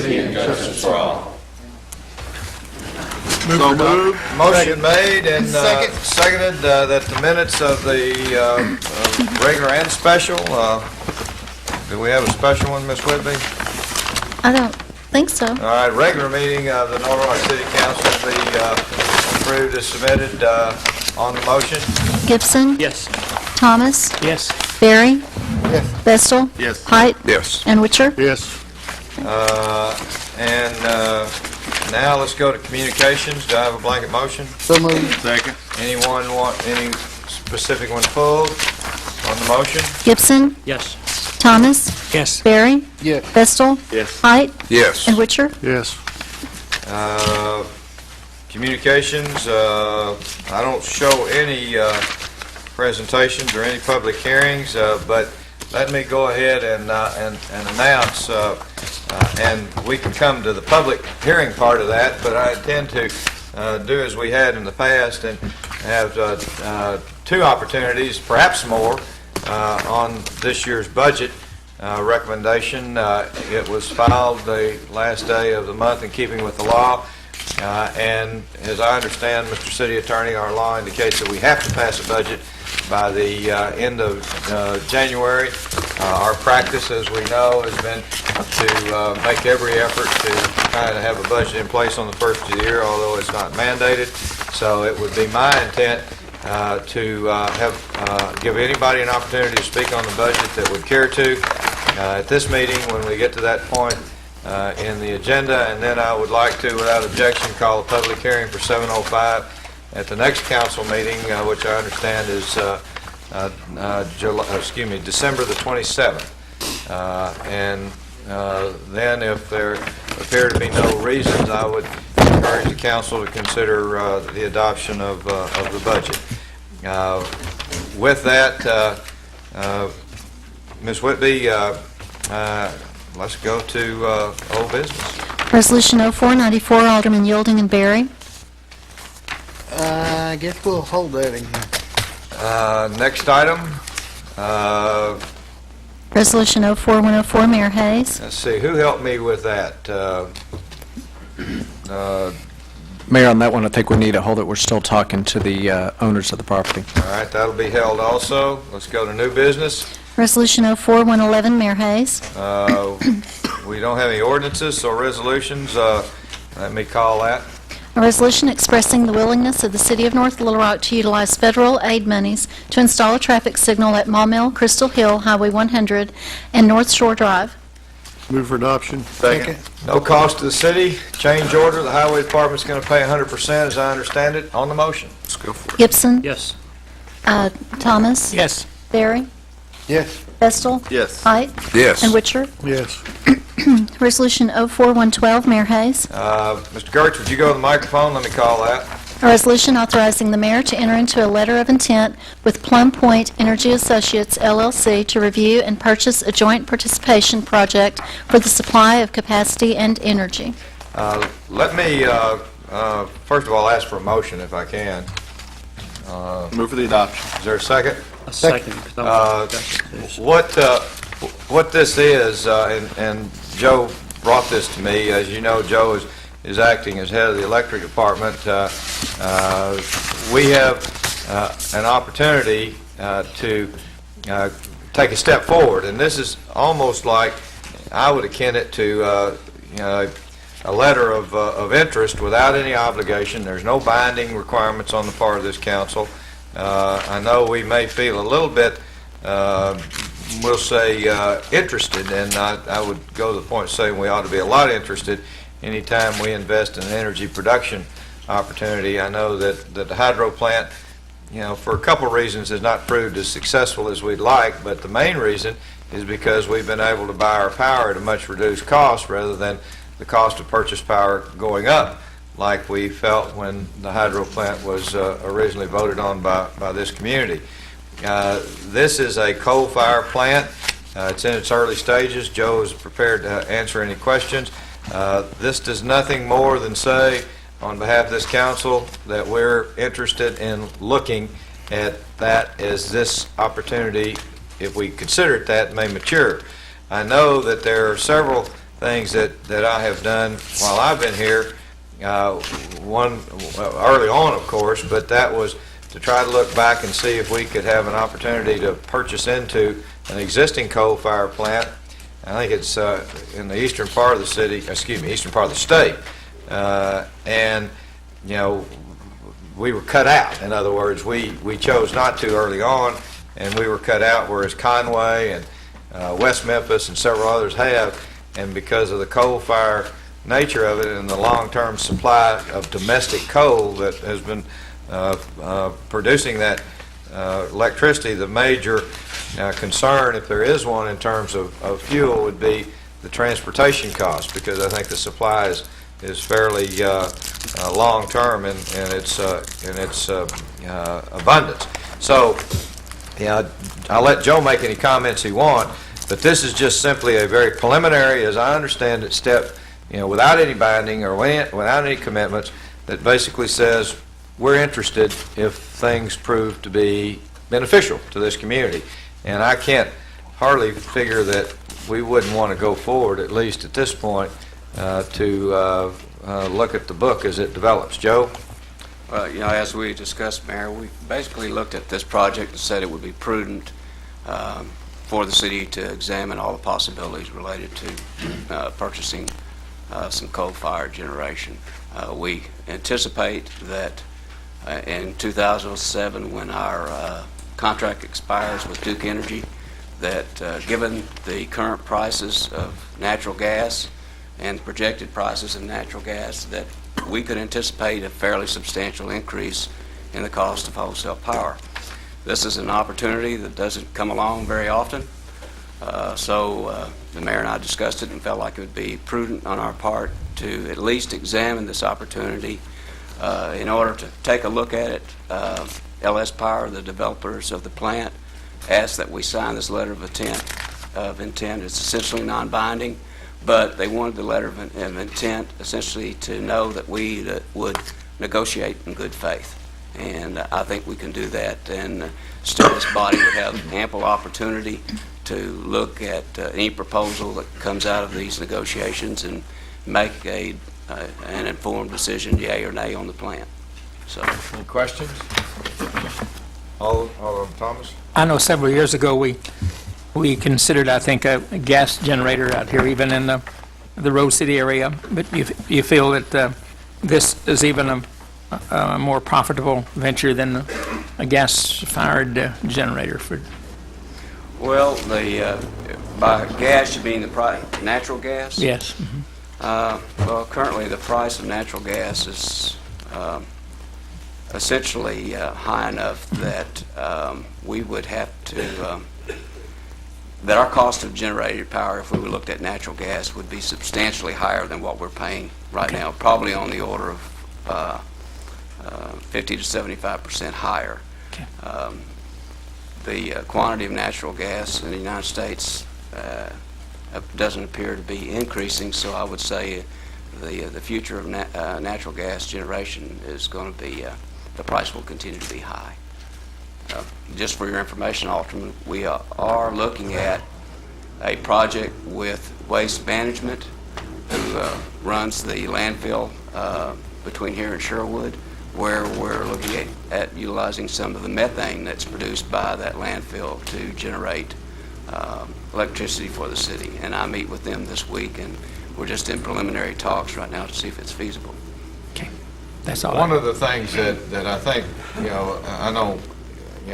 liberty and justice for all. So moved. Motion made and seconded that the minutes of the regular and special, do we have a special one, Ms. Whitby? I don't think so. All right, regular meeting of the North Rock City Council will be approved as submitted on the motion. Gibson? Yes. Thomas? Yes. Berry? Vestal? Yes. Height? Yes. And Witcher? Yes. Now let's go to communications. Do I have a blanket motion? So moved. Second. Anyone want any specific one pulled on the motion? Gibson? Yes. Thomas? Yes. Berry? Yes. Vestal? Yes. Height? Yes. And Witcher? Yes. Communications, I don't show any presentations or any public hearings, but let me go ahead and announce, and we can come to the public hearing part of that, but I intend to do as we had in the past and have two opportunities, perhaps more, on this year's budget recommendation. It was filed the last day of the month in keeping with the law. And as I understand, Mr. City Attorney, our law indicates that we have to pass a budget by the end of January. Our practice, as we know, has been to make every effort to kind of have a budget in place on the first of the year, although it's not mandated. So it would be my intent to give anybody an opportunity to speak on the budget that would care to at this meeting when we get to that point in the agenda, and then I would like to, without objection, call a public hearing for 7:05 at the next council meeting, which I understand is December the 27th. And then if there appear to be no reasons, I would encourage the council to consider the adoption of the budget. With that, Ms. Whitby, let's go to old business. Resolution 0494, Alderman Yielding and Berry. I guess we'll hold that in here. Next item, Resolution 04104, Mayor Hayes. let's see, who helped me with that? Mayor, on that one, I think we need to hold it. We're still talking to the owners of the property. All right, that'll be held also. Let's go to new business. Resolution 04111, Mayor Hayes. We don't have any ordinances or resolutions. Let me call that. A resolution expressing the willingness of the City of North Little Rock to utilize federal aid monies to install a traffic signal at Maumelle, Crystal Hill, Highway 100, and North Shore Drive. Move for adoption. Second. No cost to the city. Change order. The highway department's going to pay 100%, as I understand it, on the motion. Let's go for it. Gibson. Yes. Thomas. Yes. Berry. Yes. Vestal. Yes. Height. Yes. And Witcher. Yes. Resolution 04112, Mayor Hayes. Mr. Gertz, would you go to the microphone? Let me call that. A resolution authorizing the mayor to enter into a letter of intent with Plum Point Energy Associates, LLC, to review and purchase a joint participation project for the supply of capacity and energy. Let me, first of all, ask for a motion, if I can. Move for the adoption. Is there a second? A second. What this is, and Joe brought this to me, as you know, Joe is acting as head of the electric department. We have an opportunity to take a step forward, and this is almost like, I would akin it to a letter of interest without any obligation. There's no binding requirements on the part of this council. I know we may feel a little bit, we'll say, interested, and I would go to the point of saying we ought to be a lot interested anytime we invest in an energy production opportunity. I know that the hydro plant, for a couple of reasons has not proved as successful as we'd like, but the main reason is because we've been able to buy our power at a much reduced cost rather than the cost of purchase power going up like we felt when the hydro plant was originally voted on by this community. This is a coal-fired plant. It's in its early stages. Joe is prepared to answer any questions. This does nothing more than say, on behalf of this council, that we're interested in looking at that as this opportunity, if we consider it that, may mature. I know that there are several things that I have done while I've been here. One, early on, of course, but that was to try to look back and see if we could have an opportunity to purchase into an existing coal-fired plant. I think it's in the eastern part of the city, eastern part of the state. And, you know, we were cut out. In other words, we chose not to early on, and we were cut out, whereas Conway and West Memphis and several others have. And because of the coal-fired nature of it and the long-term supply of domestic coal that has been producing that electricity, the major concern, if there is one in terms of fuel, would be the transportation cost, because I think the supply is fairly long-term in its abundance. So, I'll let Joe make any comments he wants, but this is just simply a very preliminary, as I understand it, step, without any binding or without any commitments, that basically says we're interested if things prove to be beneficial to this community. And I can't hardly figure that we wouldn't want to go forward, at least at this point, to look at the book as it develops. Joe? Well, as we discussed, Mayor, we basically looked at this project and said it would be prudent for the city to examine all the possibilities related to purchasing some coal-fired generation. We anticipate that in 2007, when our contract expires with Duke Energy, that given the current prices of natural gas and projected prices of natural gas, that we could anticipate a fairly substantial increase in the cost of wholesale power. This is an opportunity that doesn't come along very often, so the mayor and I discussed it and felt like it would be prudent on our part to at least examine this opportunity in order to take a look at it. LS Power, the developers of the plant, asked that we sign this letter of intent. It's essentially non-binding, but they wanted the letter of intent essentially to know that we would negotiate in good faith. And I think we can do that, and still this body would have ample opportunity to look at any proposal that comes out of these negotiations and make an informed decision, yea or nay, on the plant. So, Any questions? Alderman Thomas? I know several years ago we considered, I think, a gas generator out here, even in the Rose City area. But you feel that this is even a more profitable venture than a gas-fired generator for? well, by gas, you mean natural gas? Yes. Well, currently the price of natural gas is essentially high enough that we would have to, that our cost of generated power, if we looked at natural gas, would be substantially higher than what we're paying right now, probably on the order of 50 to 75% higher. Okay. The quantity of natural gas in the United States doesn't appear to be increasing, so I would say the future of natural gas generation is going to be, the price will continue to be high. Just for your information, Alderman, we are looking at a project with Waste Management, who runs the landfill between here and Sherwood, where we're looking at utilizing some of the methane that's produced by that landfill to generate electricity for the city. And I meet with them this week, and we're just in preliminary talks right now to see if it's feasible. Okay. That's all. One of the things that I think, I know,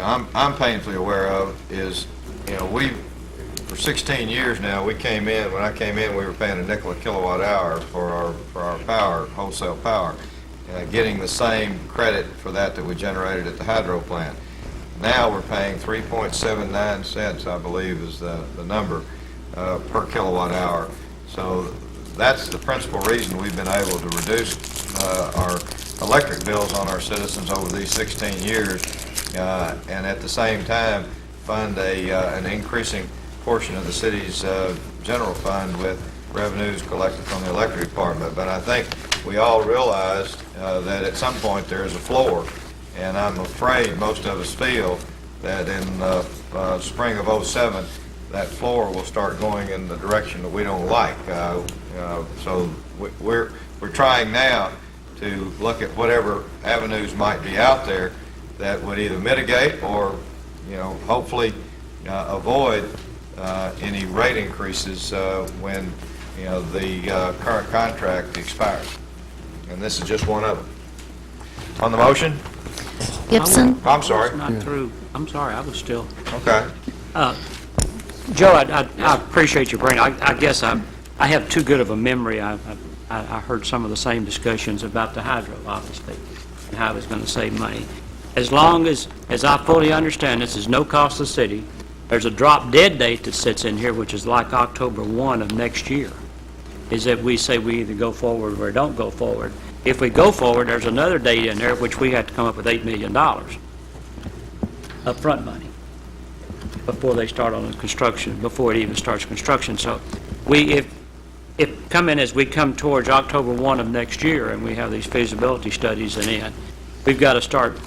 I'm painfully aware of is, we, for 16 years now, when I came in, we were paying $0.05 a kilowatt hour for our power, wholesale power, getting the same credit for that we generated at the hydro plant. Now we're paying 3.79 cents, I believe, is the number per kilowatt hour. So that's the principal reason we've been able to reduce our electric bills on our citizens over these 16 years, and at the same time fund an increasing portion of the city's general fund with revenues collected from the electric department. But I think we all realize that at some point there is a floor, and I'm afraid most of us feel that in spring of '07 that floor will start going in the direction that we don't like. So we're trying now to look at whatever avenues might be out there that would either mitigate or, hopefully avoid any rate increases when, the current contract expires. And this is just one of them. On the motion? Gibson? I'm sorry. Not through. I'm sorry, I was still. Okay. Joe, I appreciate your brain. I guess I have too good of a memory. I heard some of the same discussions about the hydro, obviously, and how it was going to save money. As long as I fully understand, this is no cost to the city. There's a drop dead date that sits in here, which is like October 1 of next year, is that we say we either go forward or don't go forward. If we go forward, there's another date in there which we have to come up with $8 million upfront money before they start on the construction, before it even starts construction. So if coming as we come towards October 1 of next year and we have these feasibility studies in, we've got to start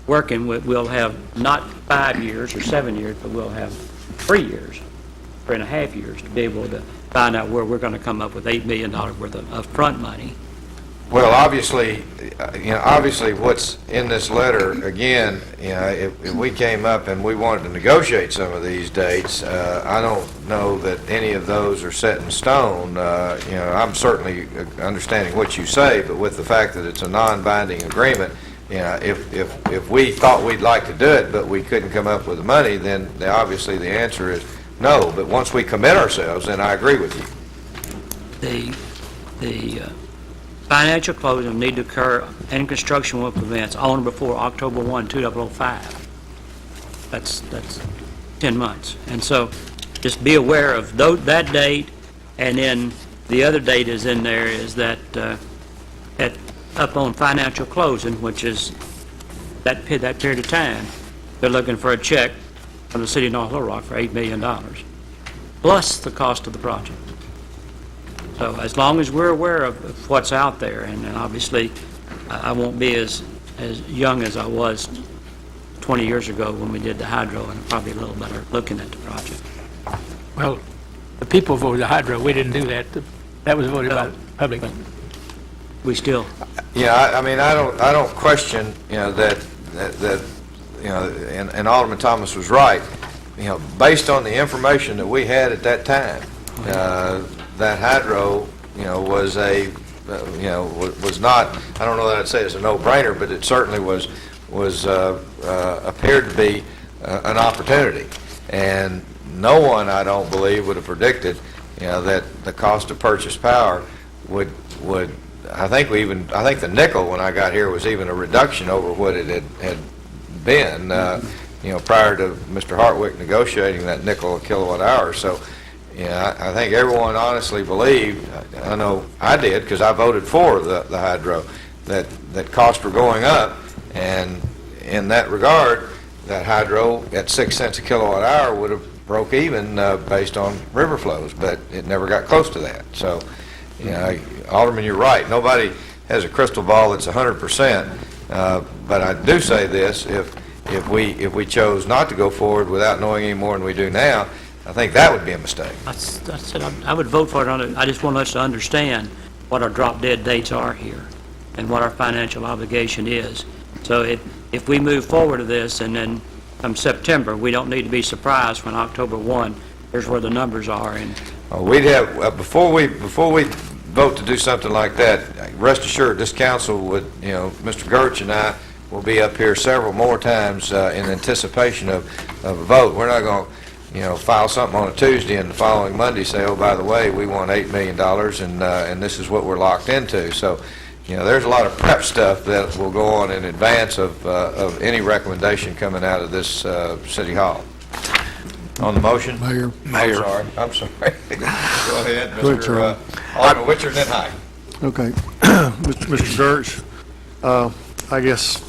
working with, we'll have not 5 years or 7 years, but we'll have 3 years, 3.5 years to be able to find out where we're going to come up with $8 million worth of upfront money. Well, obviously, obviously what's in this letter, again, if we came up and we wanted to negotiate some of these dates, I don't know that any of those are set in stone. I'm certainly understanding what you say, but with the fact that it's a non-binding agreement, if we thought we'd like to do it, but we couldn't come up with the money, then obviously the answer is no. But once we commit ourselves, then I agree with you. The financial closing need to occur and construction will commence on or before October 1, 2005. That's 10 months. And so just be aware of that date, and then the other date is in there is that up on financial closing, which is that period of time, they're looking for a check from the city of North Little Rock for $8 million, plus the cost of the project. So as long as we're aware of what's out there, and obviously I won't be as young as I was 20 years ago when we did the hydro, and probably a little better looking at the project. Well, the people voted the hydro. We didn't do that. That was voted by the public. We still, Yeah, I mean, I don't question, that and Alderman Thomas was right. Based on the information that we had at that time, that hydro, was was not, I don't know that I'd say it's a no-brainer, but it certainly was appeared to be an opportunity. And no one, I don't believe, would have predicted, that the cost of purchase power would, I think the nickel when I got here was even a reduction over what it had been, prior to Mr. Hartwick negotiating that nickel a kilowatt hour. So, I think everyone honestly believed, I know I did because I voted for the hydro, that costs were going up, and in that regard, that hydro at 6 cents a kilowatt hour would have broke even based on river flows, but it never got close to that. So, Alderman, you're right. Nobody has a crystal ball that's 100%, but I do say this: if we chose not to go forward without knowing any more than we do now, I think that would be a mistake. that's it. I would vote for it. I just want us to understand what our drop-dead dates are here and what our financial obligation is. So if we move forward to this and then come September, we don't need to be surprised when October 1, here's where the numbers are. And We'd have, before we vote to do something like that, rest assured, this council would, Mr. Gertz and I will be up here several more times in anticipation of a vote. We're not going to, file something on a Tuesday and the following Monday say, oh, by the way, we want $8 million and this is what we're locked into. So, there's a lot of prep stuff that will go on in advance of any recommendation coming out of this City Hall. On the motion? Mayor. I'm sorry. Go ahead, Go ahead, Mr. Charlie. Alderman Witcher, then High. Okay. Mr. Gertz, I guess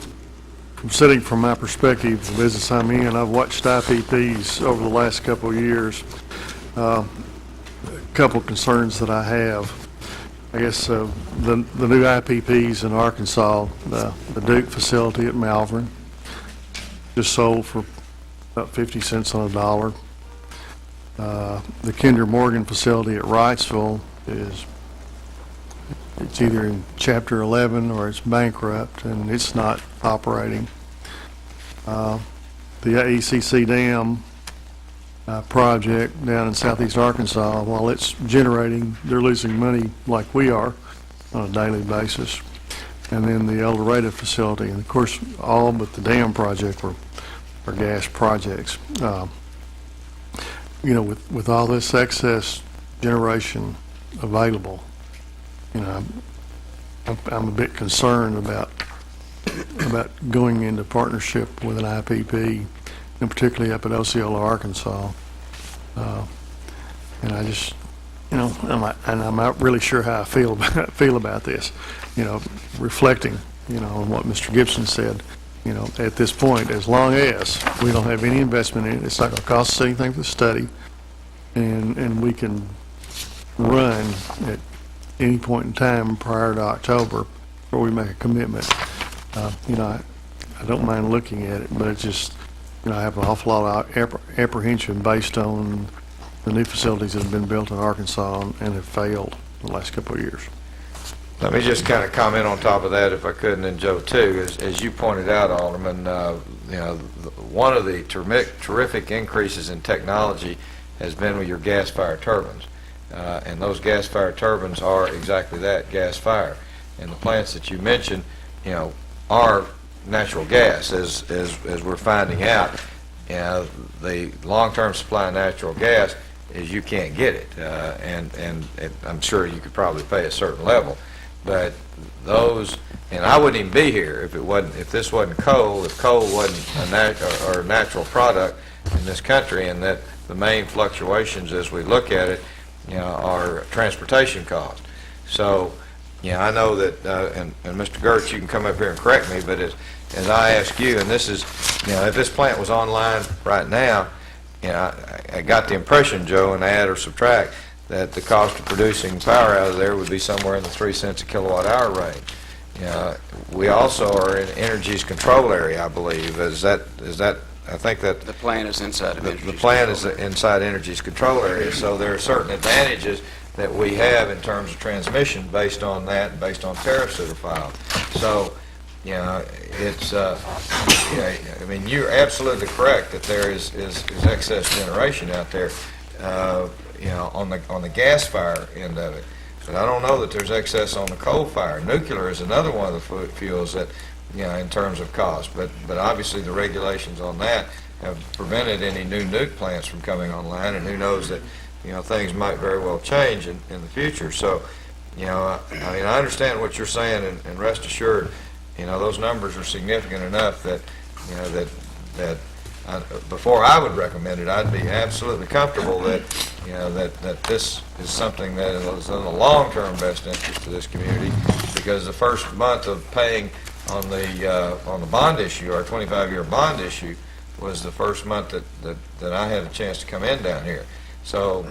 sitting from my perspective, the business I'm in, I've watched IPPs over the last couple of years. A couple concerns that I have. I guess the new IPPs in Arkansas, the Duke facility at Malvern, just sold for about 50 cents on a dollar. The Kinder Morgan facility at Wrightsville it's either in Chapter 11 or it's bankrupt, and it's not operating. The AECC Dam project down in southeast Arkansas, while it's generating, they're losing money like we are on a daily basis. And then the El Dorado facility, and of course, all but the dam project are gas projects. With all this excess generation available, I'm a bit concerned about going into partnership with an IPP, and particularly up at Osceola, Arkansas. And I just, I'm not really sure how I feel about this. Reflecting, on what Mr. Gibson said. At this point, as long as we don't have any investment in it, it's not going to cost us anything for the study, and we can run at any point in time prior to October before we make a commitment. I don't mind looking at it, but it's just, I have an awful lot of apprehension based on the new facilities that have been built in Arkansas and have failed the last couple of years. Let me just kind of comment on top of that, if I could, and then Joe too. As you pointed out, Alderman, one of the terrific increases in technology has been with your gas-fired turbines. And those gas-fired turbines are exactly that, gas-fired. And the plants that you mentioned, are natural gas, as we're finding out. The long-term supply of natural gas is you can't get it, and I'm sure you could probably pay a certain level. But those, and I wouldn't even be here if this wasn't coal, if coal wasn't a natural product in this country, and that the main fluctuations as we look at it, are transportation costs. So, I know that, and Mr. Gertz, you can come up here and correct me, but as I ask you, and this is, if this plant was online right now, I got the impression, Joe, and add or subtract, that the cost of producing power out of there would be somewhere in the 3 cents a kilowatt hour range. We also are in Energy's control area, I believe. Is that? I think that The plant is inside of Energy's the plant is control. inside Energy's control area. So there are certain advantages that we have in terms of transmission based on that, and based on tariffs that are filed. So, it's. You're absolutely correct that there is excess generation out there. On the gas fire end of it. But I don't know that there's excess on the coal fire. Nuclear is another one of the fuels that, in terms of cost. But obviously the regulations on that have prevented any new nuke plants from coming online, and who knows that, things might very well change in the future. So, I understand what you're saying, and rest assured, those numbers are significant enough that, that before I would recommend it, I'd be absolutely comfortable that, that this is something that is in the long-term best interest of this community, because the first month of paying on the bond issue, our 25-year bond issue, was the first month that I had a chance to come in down here. So,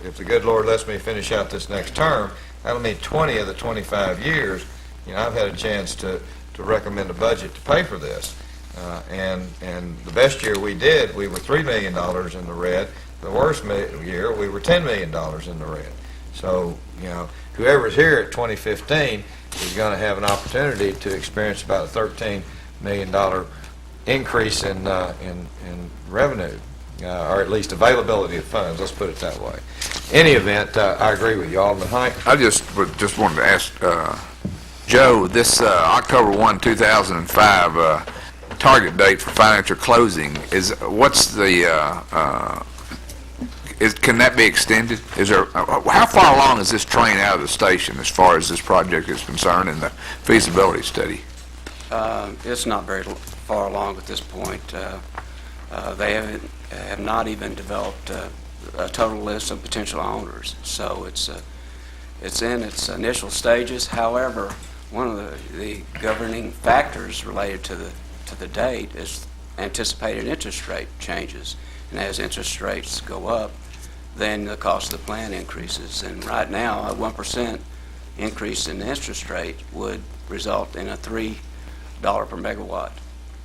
if the good Lord lets me finish out this next term, that'll mean 20 of the 25 years, I've had a chance to recommend a budget to pay for this. And the best year we did, we were $3 million in the red. The worst year, we were $10 million in the red. So, whoever's here at 2015 is going to have an opportunity to experience about a $13 million increase in revenue, or at least availability of funds. Let's put it that way. Any event, I agree with you, Alderman Hike. I just wanted to ask Joe, this October 1, 2005 target date for financial closing can that be extended? How far along is this train out of the station as far as this project is concerned in the feasibility study? It's not very far along at this point. They have not even developed a total list of potential owners, so it's in its initial stages. However, one of the governing factors related to the date is anticipated interest rate changes, and as interest rates go up, then the cost of the plant increases. And right now, a 1% increase in the interest rate would result in a $3 per megawatt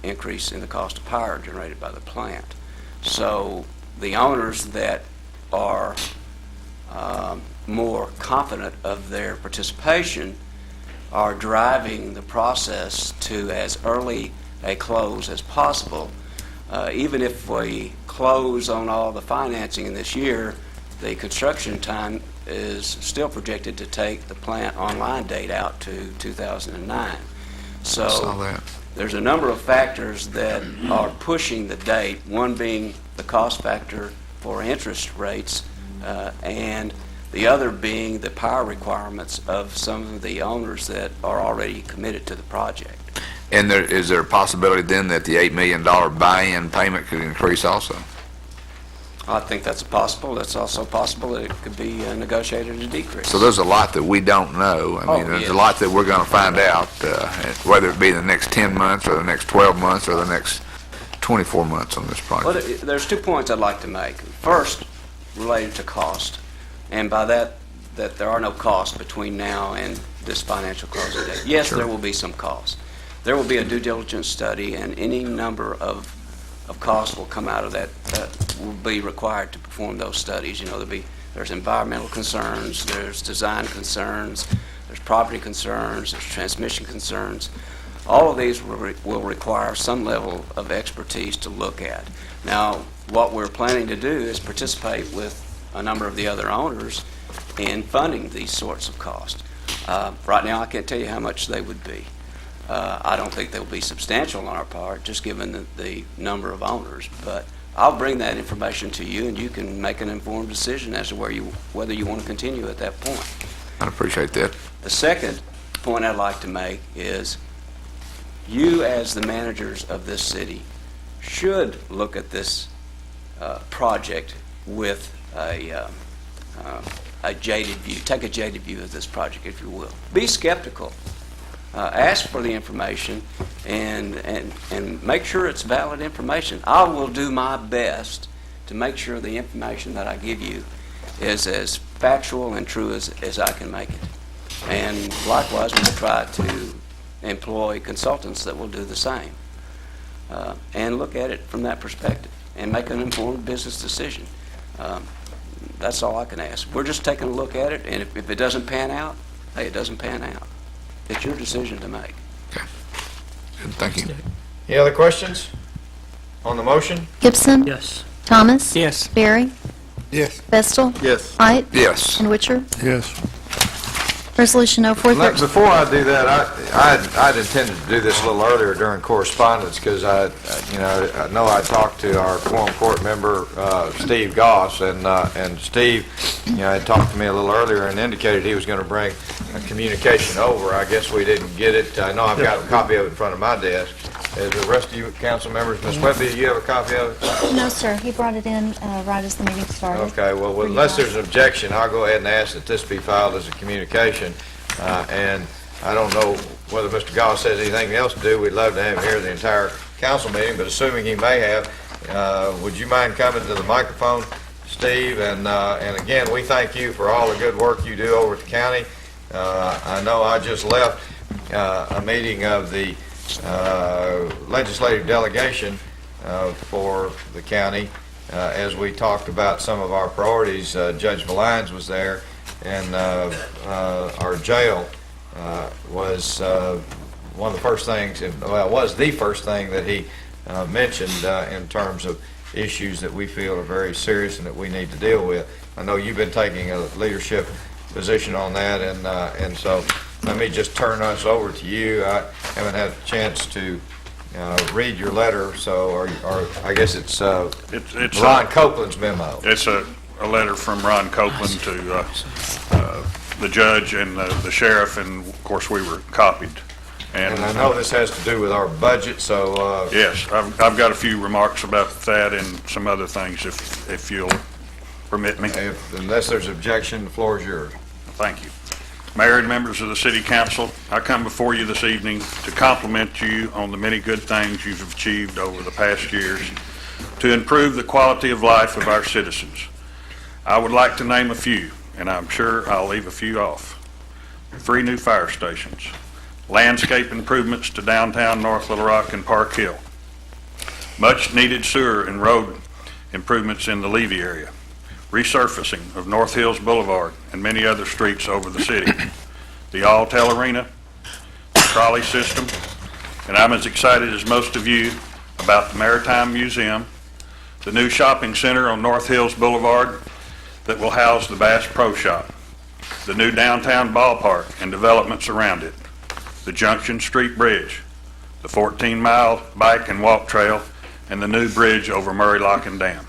increase in the cost of power generated by the plant. So the owners that are more confident of their participation are driving the process to as early a close as possible. Even if we close on all the financing in this year, the construction time is still projected to take the plant online date out to 2009. Saw So that. there's a number of factors that are pushing the date, one being the cost factor for interest rates, and the other being the power requirements of some of the owners that are already committed to the project. And is there a possibility then that the $8 million buy-in payment could increase also? I think that's possible. It's also possible that it could be negotiated to decrease. So there's a lot that we don't know. I mean, there's a lot that we're going to find out, whether it be the next 10 months or the next 12 months or the next 24 months on this Well, project. there's 2 points I'd like to make. First, related to cost, and by that there are no costs between now and this financial closing date. Yes, there will be some costs. There will be a due diligence study, and any number of costs will come out of that will be required to perform those studies. You know, there's environmental concerns, there's design concerns, there's property concerns, there's transmission concerns. All of these will require some level of expertise to look at. Now, what we're planning to do is participate with a number of the other owners in funding these sorts of costs. Right now, I can't tell you how much they would be. I don't think they'll be substantial on our part, just given the number of owners. But I'll bring that information to you, and you can make an informed decision as to whether you want to continue at that point. I appreciate that. The second point I'd like to make is you, as the managers of this city, should look at this project with a jaded view. Take a jaded view of this project, if you will. Be skeptical. Ask for the information and make sure it's valid information. I will do my best to make sure the information that I give you is as factual and true as I can make it. And likewise, we'll try to employ consultants that will do the same and look at it from that perspective and make an informed business decision. That's all I can ask. We're just taking a look at it, and if it doesn't pan out, hey, it doesn't pan out. It's your decision to make. Good, thank you. Any other questions on the motion? Gibson? Yes. Thomas? Yes. Barry? Yes. Vestal? Yes. Height? Yes. And Witcher? Yes. Resolution Before I do that, I'd intended to do this a little earlier during correspondence, because I know I talked to our quorum court member, Steve Goss, and Steve, had talked to me a little earlier and indicated he was going to bring a communication over. I guess we didn't get it. I know I've got a copy of it in front of my desk. As the rest of you council members, Ms. Webby, do you have a copy of it? No, sir. He brought it in right as the meeting started. Okay, well, unless there's an objection, I'll go ahead and ask that this be filed as a communication. And I don't know whether Mr. Goss has anything else to do. We'd love to have him here the entire council meeting, but assuming he may have, would you mind coming to the microphone, Steve? And again, we thank you for all the good work you do over at the county. I know I just left a meeting of the legislative delegation for the county as we talked about some of our priorities. Judge Valines was there, and our jail was one of the first things, well, it was the first thing that he mentioned in terms of issues that we feel are very serious and that we need to deal with. I know you've been taking a leadership position on that, and so let me just turn us over to you. I haven't had a chance to read your letter, so or I guess it's It's Ron Copeland's memo. It's a letter from Ron Copeland to the judge and the sheriff, and of course we were copied. And I know this has to do with our budget, so Yes, I've got a few remarks about that and some other things, if you'll permit me. unless there's objection, the floor is yours. Thank you. Mayor and members of the City Council, I come before you this evening to compliment you on the many good things you've achieved over the past years to improve the quality of life of our citizens. I would like to name a few, and I'm sure I'll leave a few off. 3 new fire stations, landscape improvements to downtown North Little Rock and Park Hill, much-needed sewer and road improvements in the Levy area, resurfacing of North Hills Boulevard and many other streets over the city, the Alltel Arena, the trolley system, and I'm as excited as most of you about the Maritime Museum, the new shopping center on North Hills Boulevard that will house the Bass Pro Shop, the new downtown ballpark and developments around it, the Junction Street Bridge, the 14-mile bike and walk trail, and the new bridge over Murray Lock and Dam.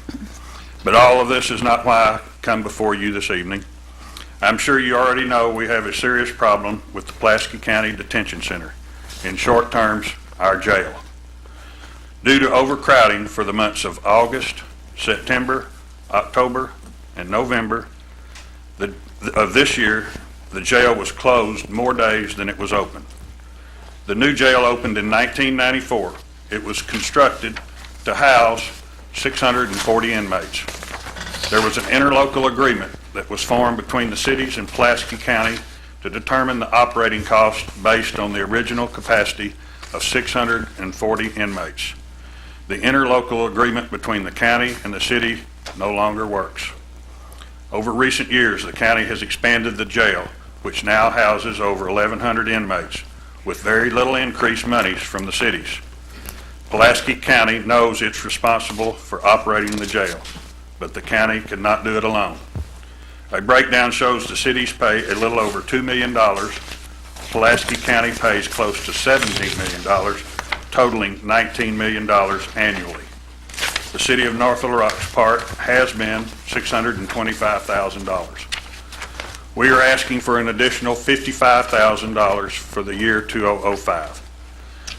But all of this is not why I come before you this evening. I'm sure you already know we have a serious problem with the Pulaski County Detention Center. In short terms, our jail. Due to overcrowding for the months of August, September, October, and November of this year, the jail was closed more days than it was open. The new jail opened in 1994. It was constructed to house 640 inmates. There was an interlocal agreement that was formed between the cities and Pulaski County to determine the operating cost based on the original capacity of 640 inmates. The interlocal agreement between the county and the city no longer works. Over recent years, the county has expanded the jail, which now houses over 1,100 inmates, with very little increased monies from the cities. Pulaski County knows it's responsible for operating the jail, but the county cannot do it alone. A breakdown shows the cities pay a little over $2 million. Pulaski County pays close to $17 million, totaling $19 million annually. The city of North Little Rock's part has been $625,000. We are asking for an additional $55,000 for the year 2005.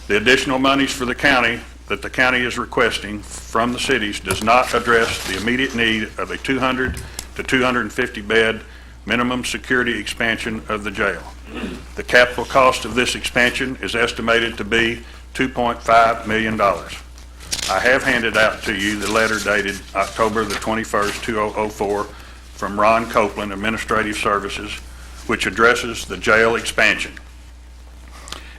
The additional monies for the county that the county is requesting from the cities does not address the immediate need of a 200 to 250 bed minimum security expansion of the jail. The capital cost of this expansion is estimated to be $2.5 million. I have handed out to you the letter dated October the 21st, 2004 from Ron Copeland, Administrative Services, which addresses the jail expansion.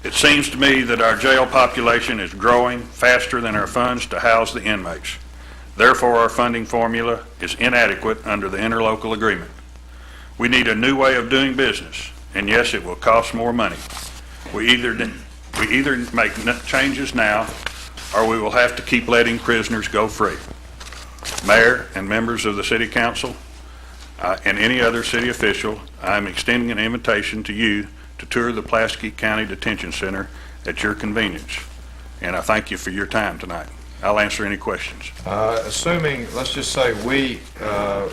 It seems to me that our jail population is growing faster than our funds to house the inmates. Therefore, our funding formula is inadequate under the interlocal agreement. We need a new way of doing business, and yes, it will cost more money. We either make changes now, or we will have to keep letting prisoners go free. Mayor and members of the City Council and any other city official, I am extending an invitation to you to tour the Pulaski County Detention Center at your convenience. And I thank you for your time tonight. I'll answer any questions. Assuming, let's just say we are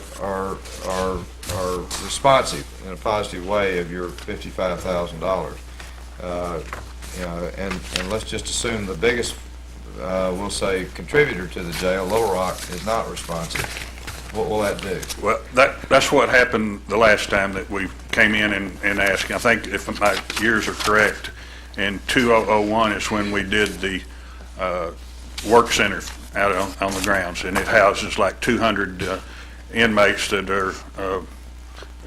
responsive in a positive way of your $55,000, and let's just assume the biggest, we'll say, contributor to the jail, Little Rock, is not responsive. What will that do? Well, that's what happened the last time that we came in and asked. I think if my years are correct, in 2001 is when we did the work center out on the grounds, and it houses like 200 inmates that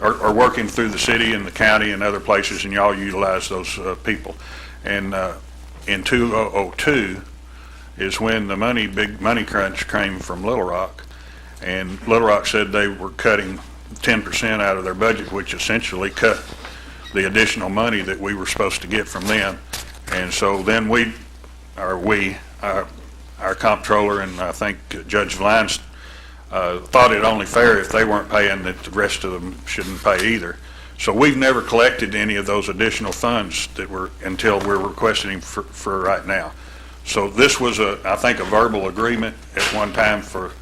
are working through the city and the county and other places, and y'all utilize those people. And in 2002 is when the big money crunch came from Little Rock, and Little Rock said they were cutting 10% out of their budget, which essentially cut the additional money that we were supposed to get from them. And so then our comptroller and I think Judge Vines thought it only fair if they weren't paying that the rest of them shouldn't pay either. So we've never collected any of those additional funds until we're requesting for right now. So this was I think a verbal agreement at one time for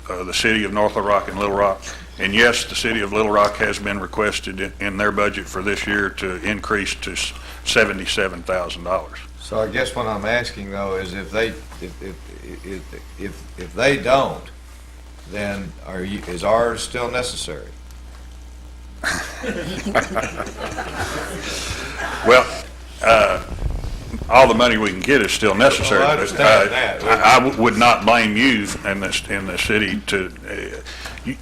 the city of North Little Rock and Little Rock. And yes, the city of Little Rock has been requested in their budget for this year to increase to $77,000. So I guess what I'm asking though is if they don't, then is ours still necessary? Well, all the money we can get is still necessary. Well, I understand that. I would not blame you in the city to.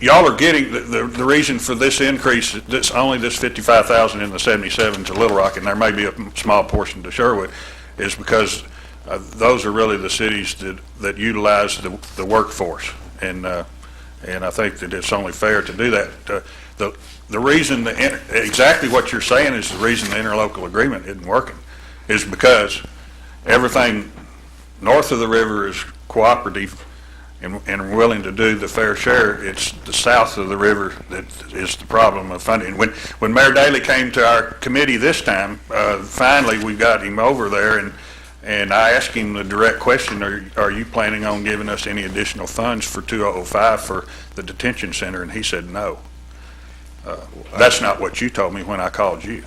Y'all are getting the reason for this increase. Only this 55,000 in the 77 to Little Rock, and there may be a small portion to Sherwood, is because those are really the cities that utilize the workforce. and I think that it's only fair to do that. The reason, exactly what you're saying is the reason the interlocal agreement isn't working, is because everything north of the river is cooperative and willing to do the fair share. It's the south of the river that is the problem of funding. When Mayor Daley came to our committee this time, finally we got him over there, and I asked him the direct question, are you planning on giving us any additional funds for 2005 for the detention center? And he said no. That's not what you told me when I called you,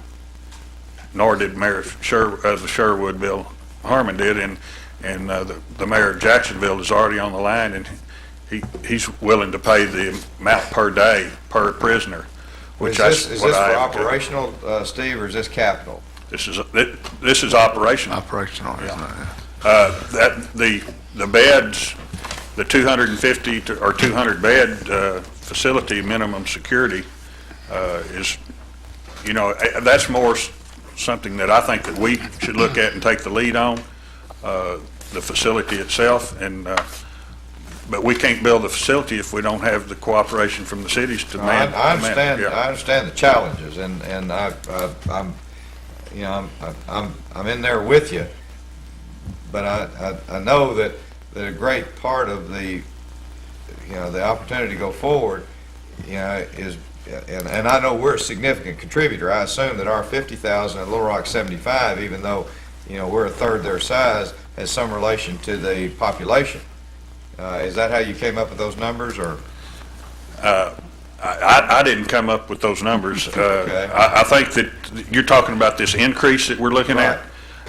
nor did Mayor the Sherwood, Bill Harmon did, and the mayor of Jacksonville is already on the line, and he's willing to pay the amount per day per prisoner, which Is that's this what for I am. operational, Steve, or is this capital? This is operational. Operational, isn't it? That the beds, the 250 or 200 bed facility minimum security is, that's more something that I think that we should look at and take the lead on. The facility itself, but we can't build the facility if we don't have the cooperation from the cities to man. I understand. yeah. I understand the challenges, and I'm in there with you. But I know that a great part of the opportunity to go forward, is, and I know we're a significant contributor. I assume that our 50,000 and Little Rock 75, even though we're a third their size, has some relation to the population. Is that how you came up with those numbers, or? I didn't come up with those numbers. Okay. I think that you're talking about this increase that we're looking at.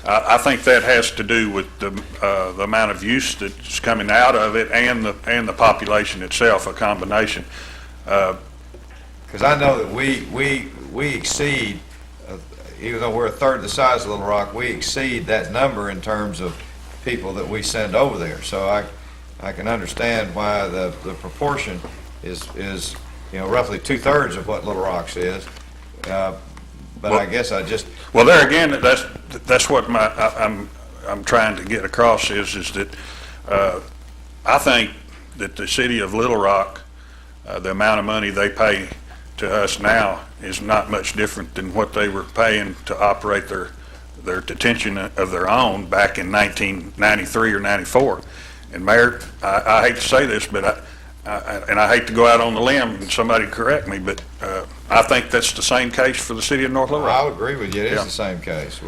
I think that has to do with the amount of use that's coming out of it and the population itself, a combination. Because I know that we exceed, even though we're a third the size of Little Rock, we exceed that number in terms of people that we send over there. So I can understand why the proportion is roughly 2/3 of what Little Rock's is. But I guess I just. Well, there again, that's what I'm trying to get across is that I think that the city of Little Rock, the amount of money they pay to us now is not much different than what they were paying to operate their detention of their own back in 1993 or 94. And Mayor, I hate to say this, but I hate to go out on the limb and somebody correct me, but I think that's the same case for the city of North Little Rock. I would agree with you. It is Yeah. the same case.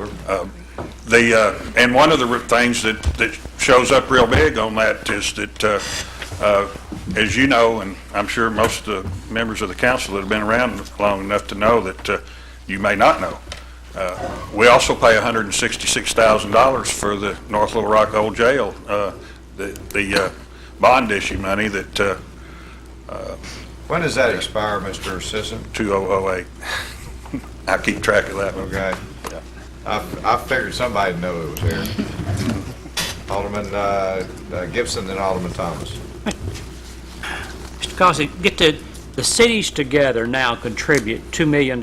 And one of the things that shows up real big on that is that, as you know, and I'm sure most of the members of the council that have been around long enough to know that you may not know, we also pay $166,000 for the North Little Rock Old Jail, the bond issue money that When does that expire, Mr. Sisson? 2008. I keep track of that one. Okay. I figured somebody'd know it was here. Alderman Gibson and Alderman Thomas. Mr. Cossey, get the cities together now contribute $2 million.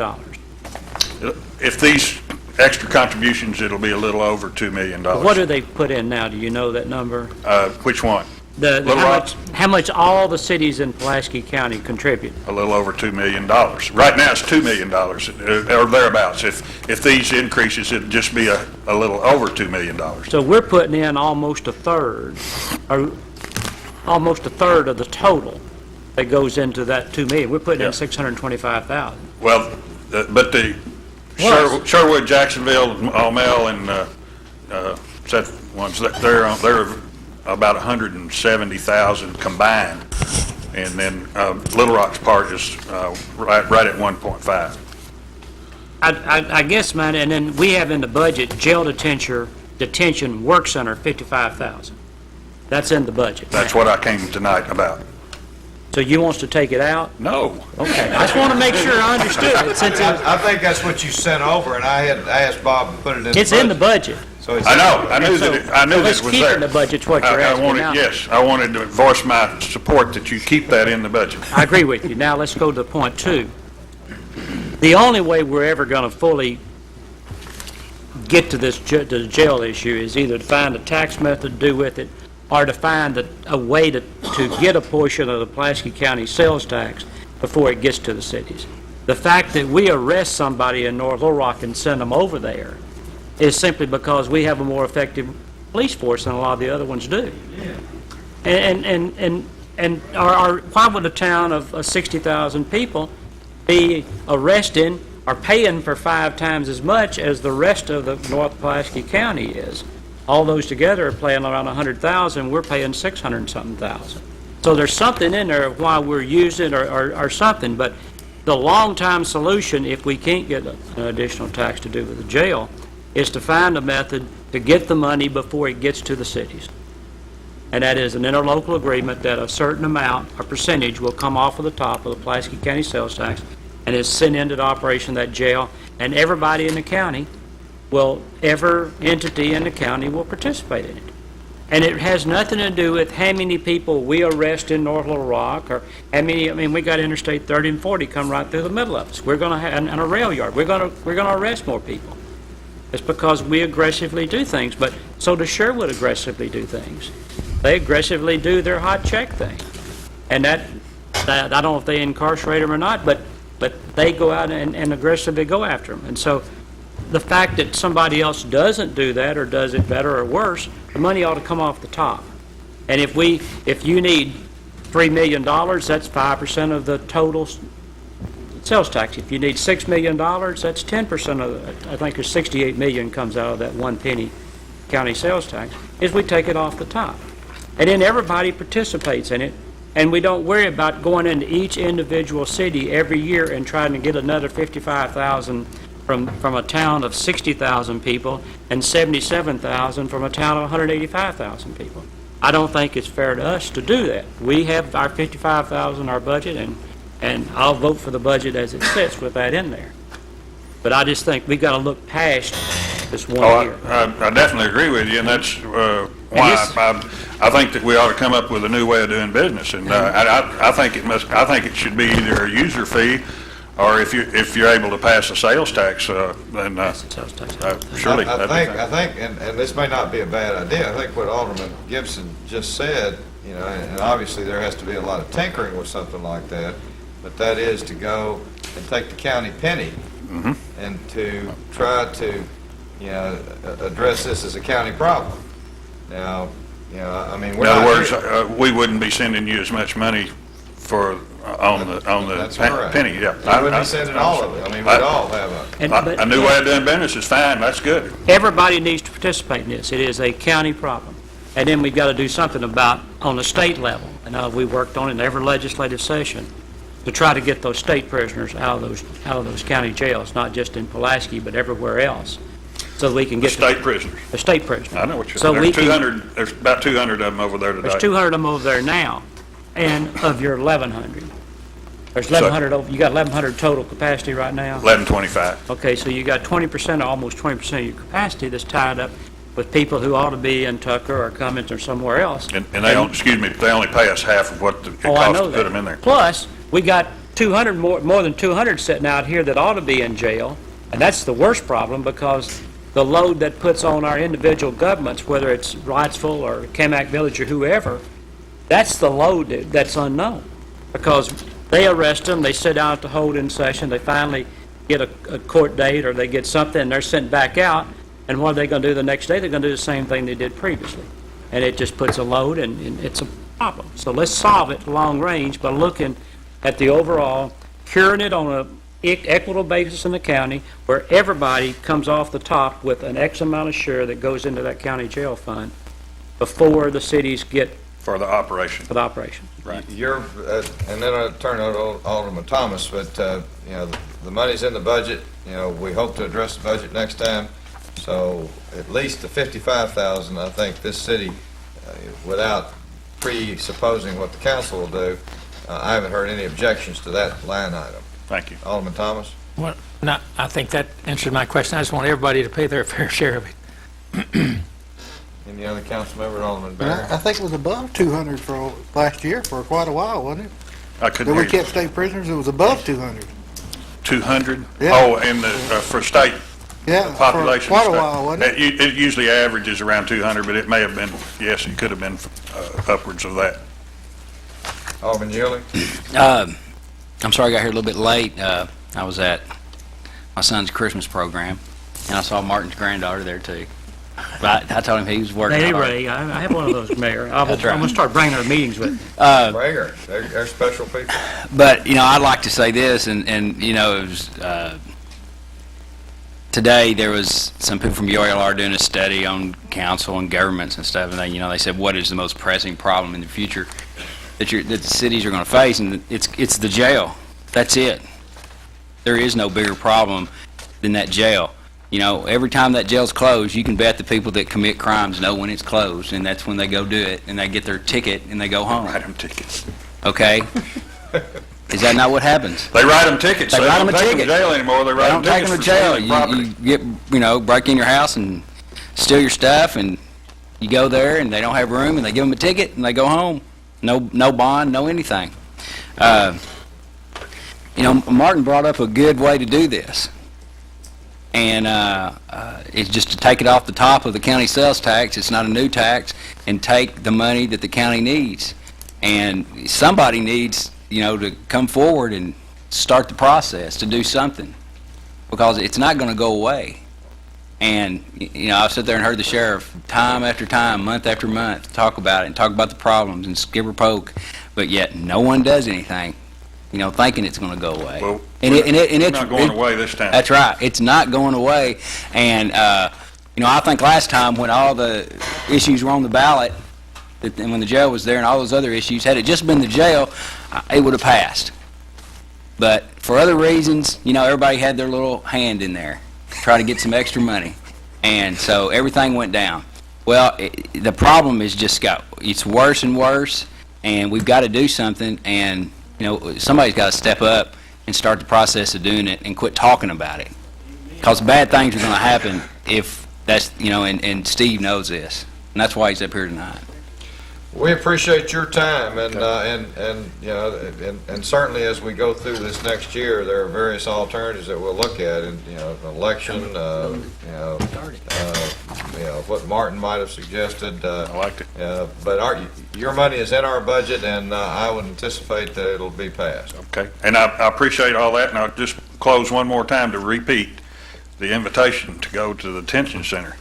If these extra contributions, it'll be a little over $2 million. What do they put in now? Do you know that number? Which one? Little Rock? How much all the cities in Pulaski County contribute? A little over $2 million. Right now, it's $2 million, or thereabouts. If these increases, it'd just be a little over $2 million. So we're putting in almost a third, or almost a third of the total that goes into that $2 million. We're putting in Yeah. $625,000. Well, but the What? Sherwood, Jacksonville, Maumelle, and set ones, they're about 170,000 combined, and then Little Rock's part is right at 1.5. I guess, man, and then we have in the budget, jail detention work center, $55,000. That's in the budget. That's what I came tonight about. So you wants to take it out? No. Okay, I just want to make sure I understood it, since I think that's what you sent over, and I had asked Bob to put it in the budget. it's in the budget. So it's I know, I knew that it Let's was keep it there. in the budget's what you're I asking wanted, now. yes, I wanted to voice my support that you keep that in the budget. I agree with you. Now, let's go to point two. The only way we're ever going to fully get to this to the jail issue is either to find a tax method to do with it, or to find a way to get a portion of the Pulaski County sales tax before it gets to the cities. The fact that we arrest somebody in North Little Rock and send them over there is simply because we have a more effective police force than a lot of the other ones do. And why would a town of 60,000 people be arresting or paying for 5 times as much as the rest of the North Pulaski County is? All those together are paying around 100,000. We're paying 600 and something thousand. So there's something in there of why we're using or something. But the long-time solution, if we can't get an additional tax to do with the jail, is to find a method to get the money before it gets to the cities. And that is an interlocal agreement that a certain amount, a percentage, will come off of the top of the Pulaski County sales tax and is sent into the operation of that jail, and everybody in the county every entity in the county will participate in it. And it has nothing to do with how many people we arrest in North Little Rock, or how many, we got Interstate 30 and 40 come right through the middle of us. We're going to have, and a rail yard, we're going to arrest more people. It's because we aggressively do things, but so does Sherwood aggressively do things. They aggressively do their hot check thing. And that I don't know if they incarcerate them or not, but they go out and aggressively go after them. And so the fact that somebody else doesn't do that or does it better or worse, the money ought to come off the top. And if you need $3 million, that's 5% of the total sales tax. If you need $6 million, that's 10% of it. I think there's 68 million comes out of that 1 penny county sales tax, is we take it off the top. And then everybody participates in it, and we don't worry about going into each individual city every year and trying to get another 55,000 from a town of 60,000 people and 77,000 from a town of 185,000 people. I don't think it's fair to us to do that. We have our 55,000, our budget, and I'll vote for the budget as it sits with that in there. But I just think we got to look past this 1 year. I definitely agree with you, and that's why I think that we ought to come up with a new way of doing business. And I think it should be either a user fee, or if you're able to pass a sales tax, then surely. I think, and this may not be a bad idea, I think what Alderman Gibson just said, and obviously there has to be a lot of tinkering with something like that, but that is to go and take the county penny and to try to, address this as a county problem. Now, we're In other words, we wouldn't be sending you as much money on the That's correct. penny, yeah. We wouldn't be sending all of it. We'd all have A new way of doing business is fine, that's good. Everybody needs to participate in this. It is a county problem. And then we've got to do something about on the state level. And we worked on it in every legislative session to try to get those state prisoners out of those county jails, not just in Pulaski, but everywhere else, so that we can get State prisoners. the state prisoners. I know what you're So saying. we There's can- 200, there's about 200 of them over there today. There's 200 of them over there now, and of your 1,100. There's 1,100, you got 1,100 total capacity right now? 1125. Okay, so you got 20%, almost 20% of your capacity that's tied up with people who ought to be in Tucker or Cummins or somewhere else. And they don't, excuse me, they only pay us half of what it Oh, I costs know to that. put them in there. Plus, we got 200 more than 200 sitting out here that ought to be in jail, and that's the worst problem because the load that puts on our individual governments, whether it's Wrightsville or Kamak Village or whoever, that's the load that's unknown because they arrest them, they sit down at the hold-in session, they finally get a court date or they get something, and they're sent back out, and what are they going to do the next day? They're going to do the same thing they did previously. And it just puts a load, and it's a problem. So let's solve it long range by looking at the overall, curing it on a equitable basis in the county where everybody comes off the top with an X amount of share that goes into that county jail fund before the cities get For the operation. for the operation. Right. and then I'll turn it over to Alderman Thomas, but, the money's in the budget, we hope to address the budget next time, so at least the 55,000, I think this city, without presupposing what the council will do, I haven't heard any objections to that line item. Thank you. Alderman Thomas? Well, no, I think that answered my question. I just want everybody to pay their fair share of it. Any other council member? Alderman I Barron? think it was above 200 for last year for quite a while, wasn't it? I That couldn't we hear you. kept state prisoners, it was above 200. 200? Yeah. Oh, and for state, Yeah, for population. quite a while, wasn't it? It usually averages around 200, but it may have been, yes, it could have been upwards of that. Alderman Yuli? I'm sorry I got here a little bit late. I was at my son's Christmas program, and I saw Martin's granddaughter there, too. But I told him he was working Lady hard. Ray, I have one of those, Mayor. I'm That's right. going to start bringing her to meetings with me. Bring her. They're special people. But, I'd like to say this, and it was, today there was some people from UALR doing a study on council and governments and stuff, and they said, what is the most pressing problem in the future that the cities are going to face, and it's the jail. That's it. There is no bigger problem than that jail. Every time that jail's closed, you can bet the people that commit crimes know when it's closed, and that's when they go do it, and they get their ticket, and they go home. Write them tickets. Okay? Is that not what happens? They write them tickets. They write them a don't take ticket. to jail anymore. They They write don't them take tickets them to for jail. stealing property. You get, break in your house and steal your stuff, and you go there, and they don't have room, and they give them a ticket, and they go home. No bond, no anything. Martin brought up a good way to do this. And it's just to take it off the top of the county sales tax. It's not a new tax, and take the money that the county needs. And somebody needs, to come forward and start the process to do something, because it's not going to go away. And, I've sat there and heard the sheriff time after time, month after month, talk about it and talk about the problems and skip or poke, but yet no one does anything, thinking it's going to go away. Well, it's not going away this time. That's right. It's not going away. And, I think last time when all the issues were on the ballot, and when the jail was there and all those other issues, had it just been the jail, it would have passed. But for other reasons, everybody had their little hand in there, try to get some extra money. And so everything went down. Well, the problem is it's worse and worse, and we've got to do something, and, somebody's got to step up and start the process of doing it and quit talking about it. Because bad things are going to happen if that's, and Steve knows this. And that's why he's up here tonight. We appreciate your time, and certainly as we go through this next year, there are various alternatives that we'll look at, and an election, what Martin might have suggested. I liked it. But your money is in our budget, and I would anticipate that it'll be passed. Okay, and I appreciate all that, and I'll just close one more time to repeat the invitation to go to the detention center.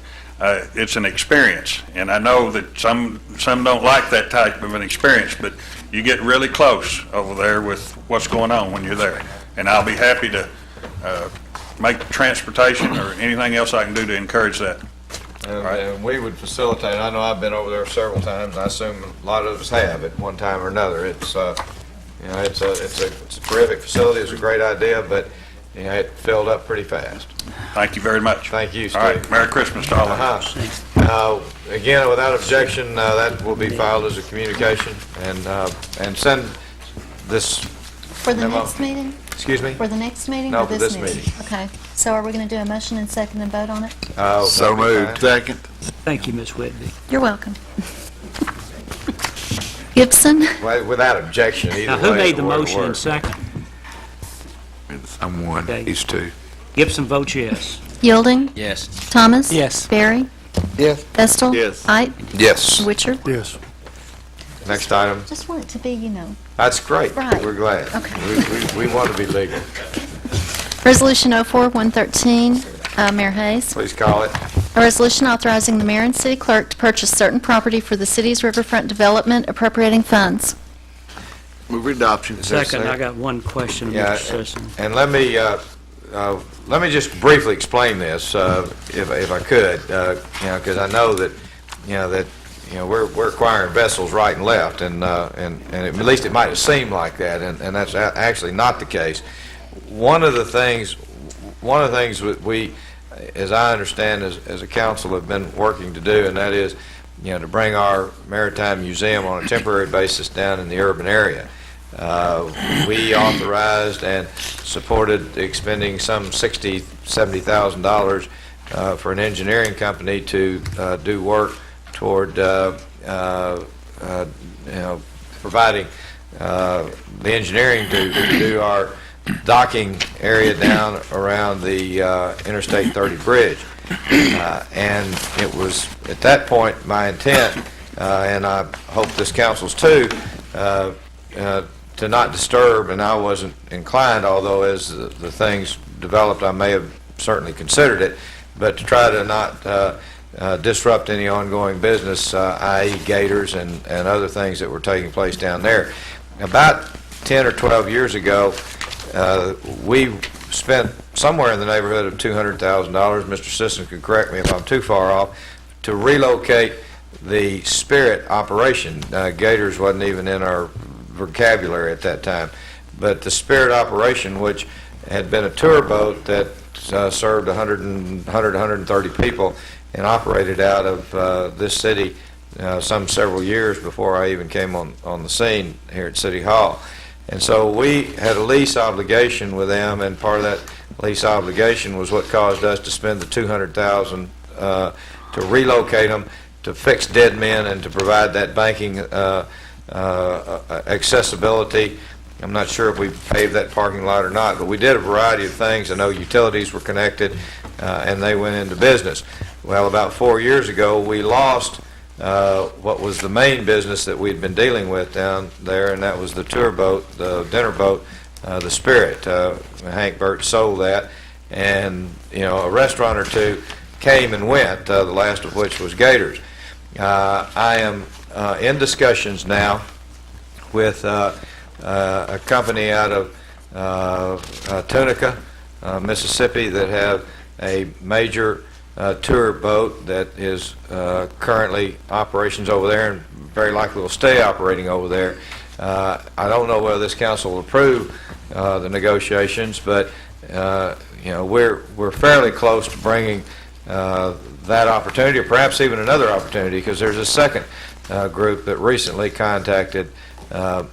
It's an experience, and I know that some don't like that type of an experience, but you get really close over there with what's going on when you're there. And I'll be happy to make transportation or anything else I can do to encourage that. And we would facilitate. I know I've been over there several times, and I assume a lot of us have at one time or another. It's it's a terrific facility. It's a great idea, but it filled up pretty fast. Thank you very much. Thank you, Steve. All right, Merry Christmas to all of us. Again, without objection, that will be filed as a communication, and send this, For the Memo. next meeting? excuse me? For the next meeting No, or for this this meeting? meeting. Okay. So are we going to do a motion and second and vote on it? So moved. Second. Thank you, Ms. Whitby. You're welcome. Gibson, Without objection, either way. Now, who made it's the a word of motion word. and second? I'm one, Okay. he's two. Gibson votes yes. Yielding, Yes. Thomas? Yes. Barry? Yes. Vestal? Yes. Ite? Yes. Witcher? Yes. Next item. Just want it to be, That's great. Right. We're glad. Okay. We want to be legal. Resolution 04-113, Mayor Hayes. Please call it. A resolution authorizing the mayor and city clerk to purchase certain property for the city's riverfront development appropriating funds. Move adoption. Second, I got one question, Yeah, Mr. Sisson. and let me just briefly explain this, if I could, because I know that, we're acquiring vessels right and left, and at least it might have seemed like that, and that's actually not the case. One of the things that we, as I understand, as a council have been working to do, and that is, to bring our maritime museum on a temporary basis down in the urban area. We authorized and supported expending some $70,000 for an engineering company to do work toward providing the engineering to do our docking area down around the Interstate 30 bridge. And it was, at that point, my intent, and I hope this council's too, to not disturb, and I wasn't inclined, although as the things developed, I may have certainly considered it, but to try to not disrupt any ongoing business, i.e. gators and other things that were taking place down there. About 10 or 12 years ago, we spent somewhere in the neighborhood of $200,000, Mr. Sisson could correct me if I'm too far off, to relocate the Spirit operation. Gators wasn't even in our vocabulary at that time, but the Spirit operation, which had been a tour boat that served 130 people and operated out of this city some several years before I even came on the scene here at City Hall. And so we had a lease obligation with them, and part of that lease obligation was what caused us to spend the $200,000 to relocate them, to fix dead men, and to provide that banking accessibility. I'm not sure if we paved that parking lot or not, but we did a variety of things. I know utilities were connected, and they went into business. Well, about 4 years ago, we lost what was the main business that we'd been dealing with down there, and that was the tour boat, the dinner boat, the Spirit. Hank Burt sold that, and a restaurant or two came and went, the last of which was Gators. I am in discussions now with a company out of Tunica, Mississippi, that have a major tour boat that is currently operations over there and very likely will stay operating over there. I don't know whether this council will approve the negotiations, but we're fairly close to bringing that opportunity, or perhaps even another opportunity, because there's a second group that recently contacted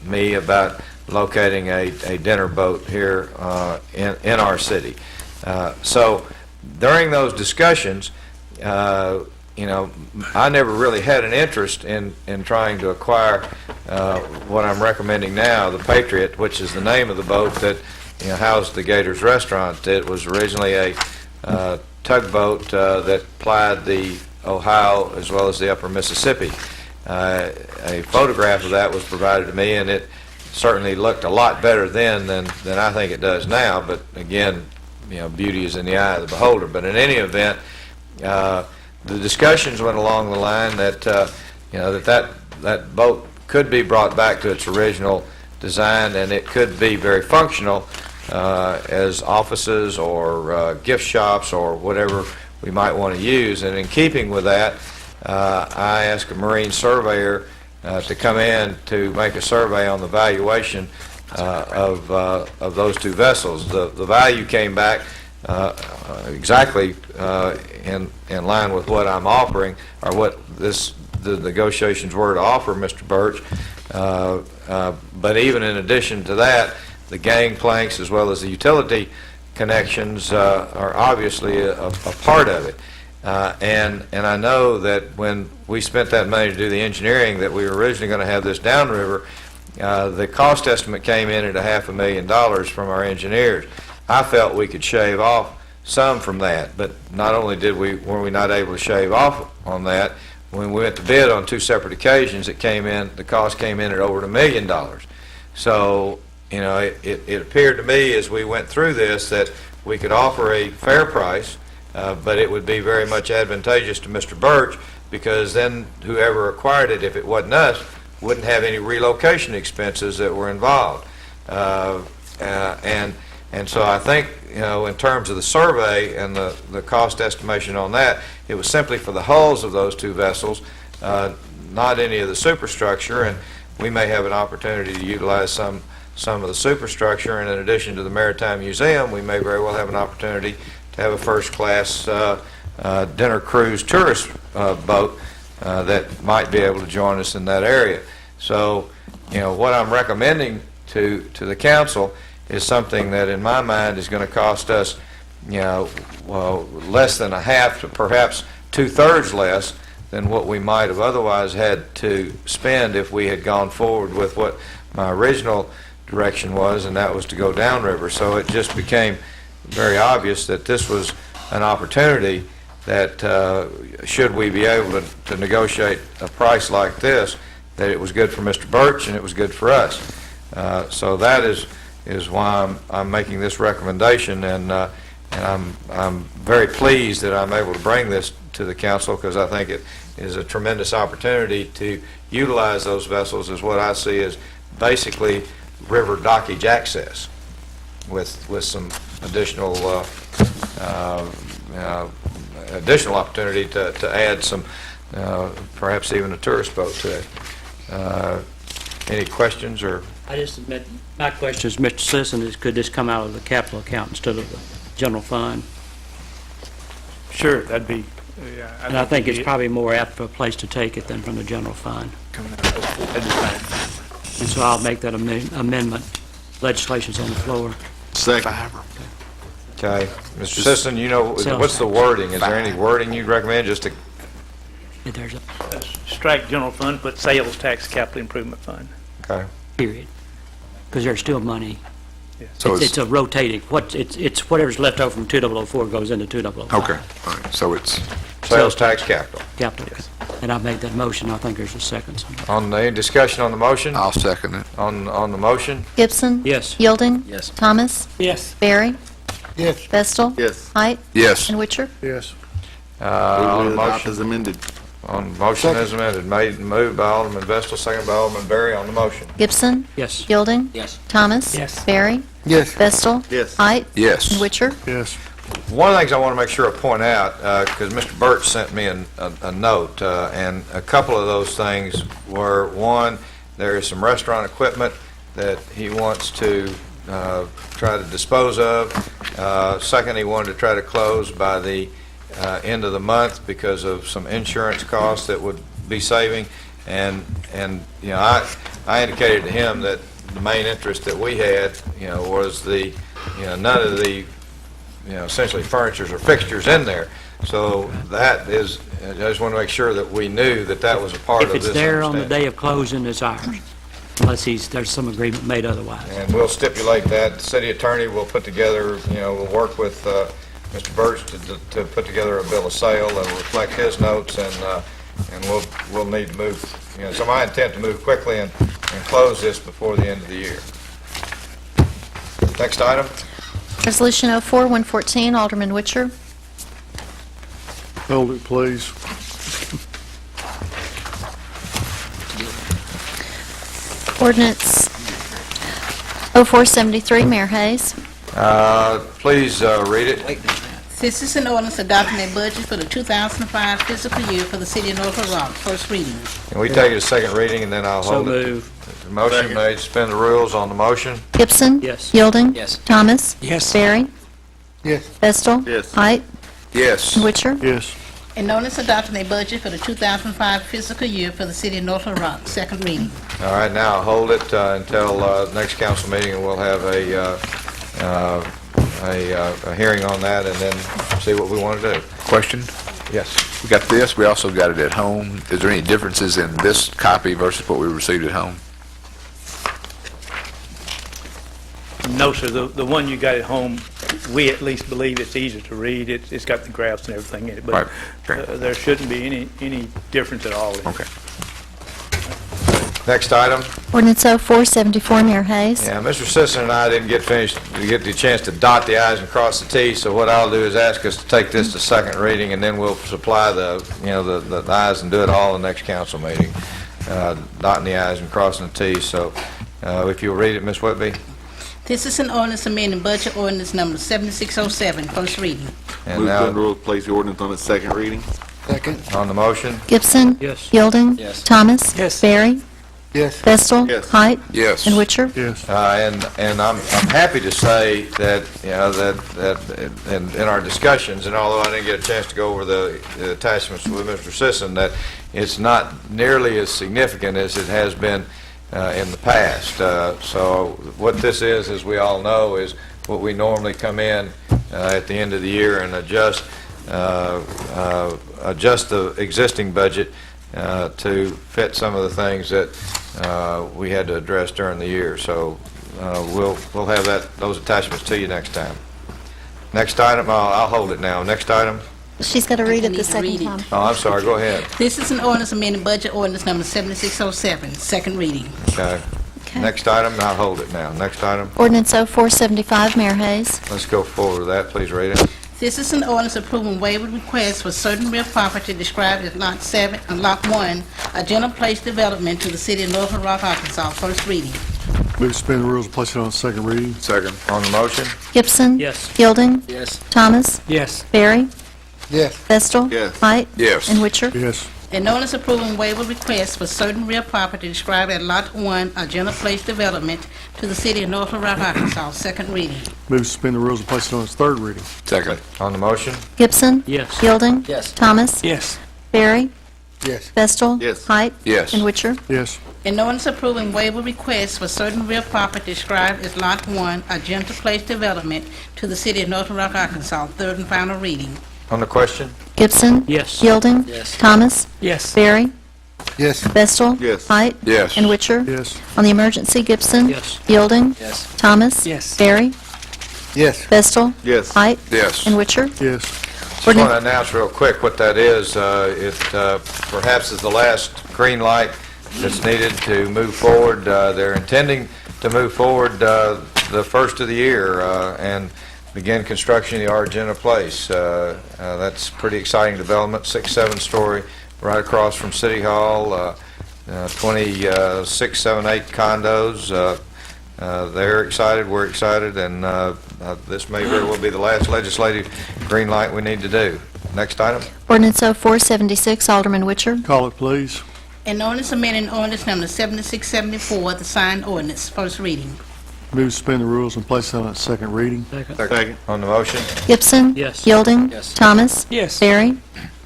me about locating a dinner boat here in our city. So during those discussions, I never really had an interest in trying to acquire what I'm recommending now, the Patriot, which is the name of the boat that housed the Gators restaurant. It was originally a tugboat that plied the Ohio as well as the upper Mississippi. A photograph of that was provided to me, and it certainly looked a lot better then than I think it does now, but again, beauty is in the eye of the beholder. But in any event, the discussions went along the line that that boat could be brought back to its original design, and it could be very functional as offices or gift shops or whatever we might want to use. And in keeping with that, I asked a marine surveyor to come in to make a survey on the valuation of those two vessels. The value came back exactly in line with what I'm offering, or what the negotiations were to offer Mr. Birch. But even in addition to that, the gangplanks as well as the utility connections are obviously a part of it. And I know that when we spent that money to do the engineering, that we were originally going to have this downriver, the cost estimate came in at $500,000 from our engineers. I felt we could shave off some from that, but not only were we not able to shave off on that, when we went to bid on two separate occasions, the cost came in at over $1 million. So, it appeared to me as we went through this that we could offer a fair price, but it would be very much advantageous to Mr. Birch, because then whoever acquired it, if it wasn't us, wouldn't have any relocation expenses that were involved. And so I think, in terms of the survey and the cost estimation on that, it was simply for the hulls of those two vessels, not any of the superstructure, and we may have an opportunity to utilize some of the superstructure, and in addition to the Maritime Museum, we may very well have an opportunity to have a first-class dinner cruise tourist boat that might be able to join us in that area. So, what I'm recommending to the council is something that in my mind is going to cost us, less than a half to perhaps 2/3 less than what we might have otherwise had to spend if we had gone forward with what my original direction was, and that was to go downriver. So it just became very obvious that this was an opportunity that, should we be able to negotiate a price like this, that it was good for Mr. Birch and it was good for us. So that is why I'm making this recommendation, and I'm very pleased that I'm able to bring this to the council, because I think it is a tremendous opportunity to utilize those vessels as what I see as basically river dockage access with some additional additional opportunity to add some, perhaps even a tourist boat to it. Any questions or? I just admit, my question is, Mr. Sisson, is could this come out of the capital account instead of the general fund? Sure, that'd be, And I think it's probably more apt for a place to take it than from the general fund. that'd be fine. And so I'll make that amendment. Legislation's on the floor. Second. Okay. Mr. Sisson, you know, what's the wording? Is there any wording you'd recommend, just to? There's a Strike general fund, put sales tax capital improvement fund. Okay. period. Because there's still money. So It's a rotating, it's whatever's left over from 2004 goes into 2005. Okay, all right, so it's, Sales tax capital. Capital. And I made that motion, I think there's a second somewhere. On the, any discussion on the motion? I'll second it. On the motion? Gibson? Yes. Yielding? Yes. Thomas? Yes. Barry? Yes. Vestal? Yes. Height? Yes. And Witcher? Yes. On the Adopt motion, as amended. on the motion as amended, made and moved by Alderman Vestal, second by Alderman Berry on the motion. Gibson? Yes. Yielding? Yes. Thomas? Yes. Barry? Yes. Vestal? Yes. Height? Yes. And Witcher? Yes. One of the things I want to make sure I point out, because Mr. Birch sent me a note, and a couple of those things were, one, there is some restaurant equipment that he wants to try to dispose of. Second, he wanted to try to close by the end of the month because of some insurance costs that would be saving. And you know, I indicated to him that the main interest that we had, you know, was the, you know, none of the, you know, essentially furnitures or fixtures in there. So that is, I just want to make sure that we knew that that was a part of If this it's there on the understanding. day of closing, it's ours, unless there's some agreement made otherwise. And we'll stipulate that. The city attorney will put together, you know, we'll work with Mr. Birch to put together a bill of sale that will reflect his notes, and we'll need to move, you know, so my intent to move quickly and close this before the end of the year. Next item? Resolution 04-114, Alderman Witcher. Hold it, please. Ordinance 0473, Mayor Hayes. Please read it. This is an ordinance adopting a budget for the 2005 fiscal year for the city of North Little Rock. First reading. Can we take it a second reading, and then I'll So hold it? move. Motion made, suspend the rules on the motion. Gibson? Yes. Yielding? Yes. Thomas? Yes. Barry? Yes. Vestal? Yes. Height? Yes. And Witcher? Yes. An ordinance adopting a budget for the 2005 fiscal year for the city of North Little Rock. Second reading. All right, now I'll hold it until next council meeting, and we'll have a hearing on that, and then see what we want to do. Question? Yes. We got this, we also got it at home. Is there any differences in this copy versus what we received at home? No, sir, the one you got at home, we at least believe it's easier to read. It's got the graphs and everything in it, Right. but Okay. there shouldn't be any difference at all. Okay. Next item. Ordinance 0474, Mayor Hayes. Yeah, Mr. Sisson and I didn't get the chance to dot the i's and cross the t's, so what I'll do is ask us to take this to second reading, and then we'll supply the, you know, the i's and do it all in the next council meeting, dotting the i's and crossing the t's. So if you'll read it, Ms. Whitby. This is an ordinance amending budget ordinance number 7607. First reading. And Move now, the rule, place the ordinance on its second reading. Second. on the motion, Gibson? Yes. Yielding? Yes. Thomas? Yes. Barry? Yes. Vestal? Yes. Height? Yes. And Witcher? Yes. and I'm happy to say that, you know, that in our discussions, and although I didn't get a chance to go over the attachments with Mr. Sisson, that it's not nearly as significant as it has been in the past. So what this is, as we all know, is what we normally come in at the end of the year and adjust the existing budget to fit some of the things that we had to address during the year. So we'll have those attachments to you next time. Next item, I'll hold it now. Next item, She's got to read it need the to second read it. time. oh, I'm sorry, go ahead. This is an ordinance amending budget ordinance number 7607, second reading. Okay. Okay. Next item, I'll hold it now. Next item, Ordinance 0475, Mayor Hayes. let's go forward with that. Please read it. This is an ordinance approving waiver requests for certain real property described as Lot 7, Lot 1, a general place development to the city of North Little Rock, Arkansas. First reading. Move to suspend the rules and place it on second reading. Second. On the motion? Gibson. Yes. Yielding. Yes. Thomas. Yes. Barry. Yes. Vestal. Yes. Height. Yes. And Witcher. Yes. An ordinance approving waiver requests for certain real property described as Lot 1, a general place development to the city of North Little Rock, Arkansas. Second reading. Move to suspend the rules and place it on its third reading. Second. On the motion? Gibson. Yes. Yielding. Yes. Thomas. Yes. Barry. Yes. Vestal. Yes. Height. Yes. And Witcher. Yes. An ordinance approving waiver requests for certain real property described as Lot 1, a general place development to the city of North Little Rock, Arkansas. Third and final reading. On the question? Gibson. Yes. Yielding. Yes. Thomas. Yes. Barry. Yes. Vestal. Yes. Height. Yes. And Witcher. Yes. On the emergency, Gibson. Yes. Yielding. Yes. Thomas. Yes. Barry. Yes. Vestal. Yes. Height. Yes. And Witcher. Yes. Just want to announce real quick what that is. It perhaps is the last green light that's needed to move forward. They're intending to move forward the first of the year and begin construction of the Argenta Place. That's pretty exciting development, 6, 7-story, right across from City Hall, 26, 7, 8 condos. They're excited, we're excited, and this may very well be the last legislative green light we need to do. Next item? Ordinance 0476, Alderman Witcher. Call it, please. An ordinance amending ordinance number 7674, the signed ordinance. First reading. Move to suspend the rules and place it on its second reading. Second. On the motion? Gibson. Yes. Yielding. Yes. Thomas. Yes. Barry.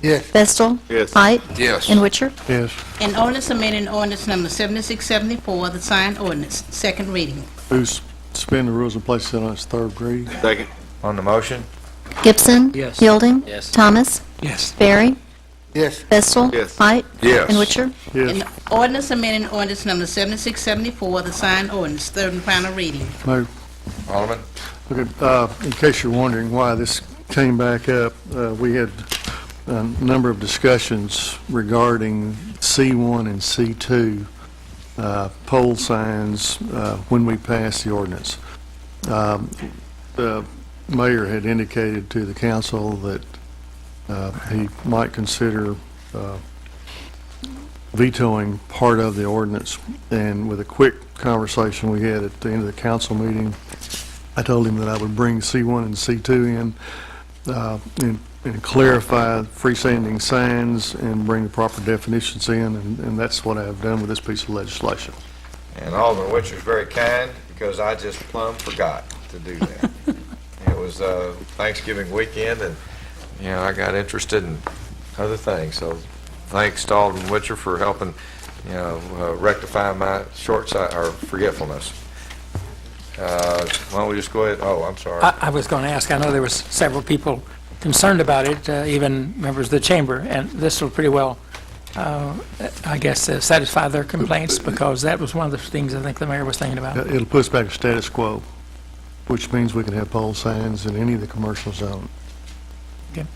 Yes. Vestal. Yes. Height. Yes. And Witcher. Yes. An ordinance amending ordinance number 7674, the signed ordinance. Second reading. Move to suspend the rules and place it on its third reading. Second. On the motion? Gibson. Yes. Yielding. Yes. Thomas. Yes. Barry. Yes. Vestal. Yes. Height. Yes. And Witcher. Yes. An ordinance amending ordinance number 7674, the signed ordinance. Third and final reading. Move. Alderman? Okay, in case you're wondering why this came back up, we had a number of discussions regarding C1 and C2 pole signs when we passed the ordinance. The mayor had indicated to the council that he might consider vetoing part of the ordinance, and with a quick conversation we had at the end of the council meeting, I told him that I would bring C1 and C2 in and clarify freestanding signs and bring the proper definitions in, and that's what I have done with this piece of legislation. And Alderman Witcher's very kind, because I just plumb forgot to do that. It was Thanksgiving weekend, and, I got interested in other things, so thanks to Alderman Witcher for helping, rectify my forgetfulness. Why don't we just go ahead? Oh, I'm sorry. I was going to ask, I know there was several people concerned about it, even members of the chamber, and this will pretty well, I guess, satisfy their complaints, because that was one of the things I think the mayor was thinking about. It'll put us back to status quo, which means we can have pole signs in any of the commercial zone. Okay.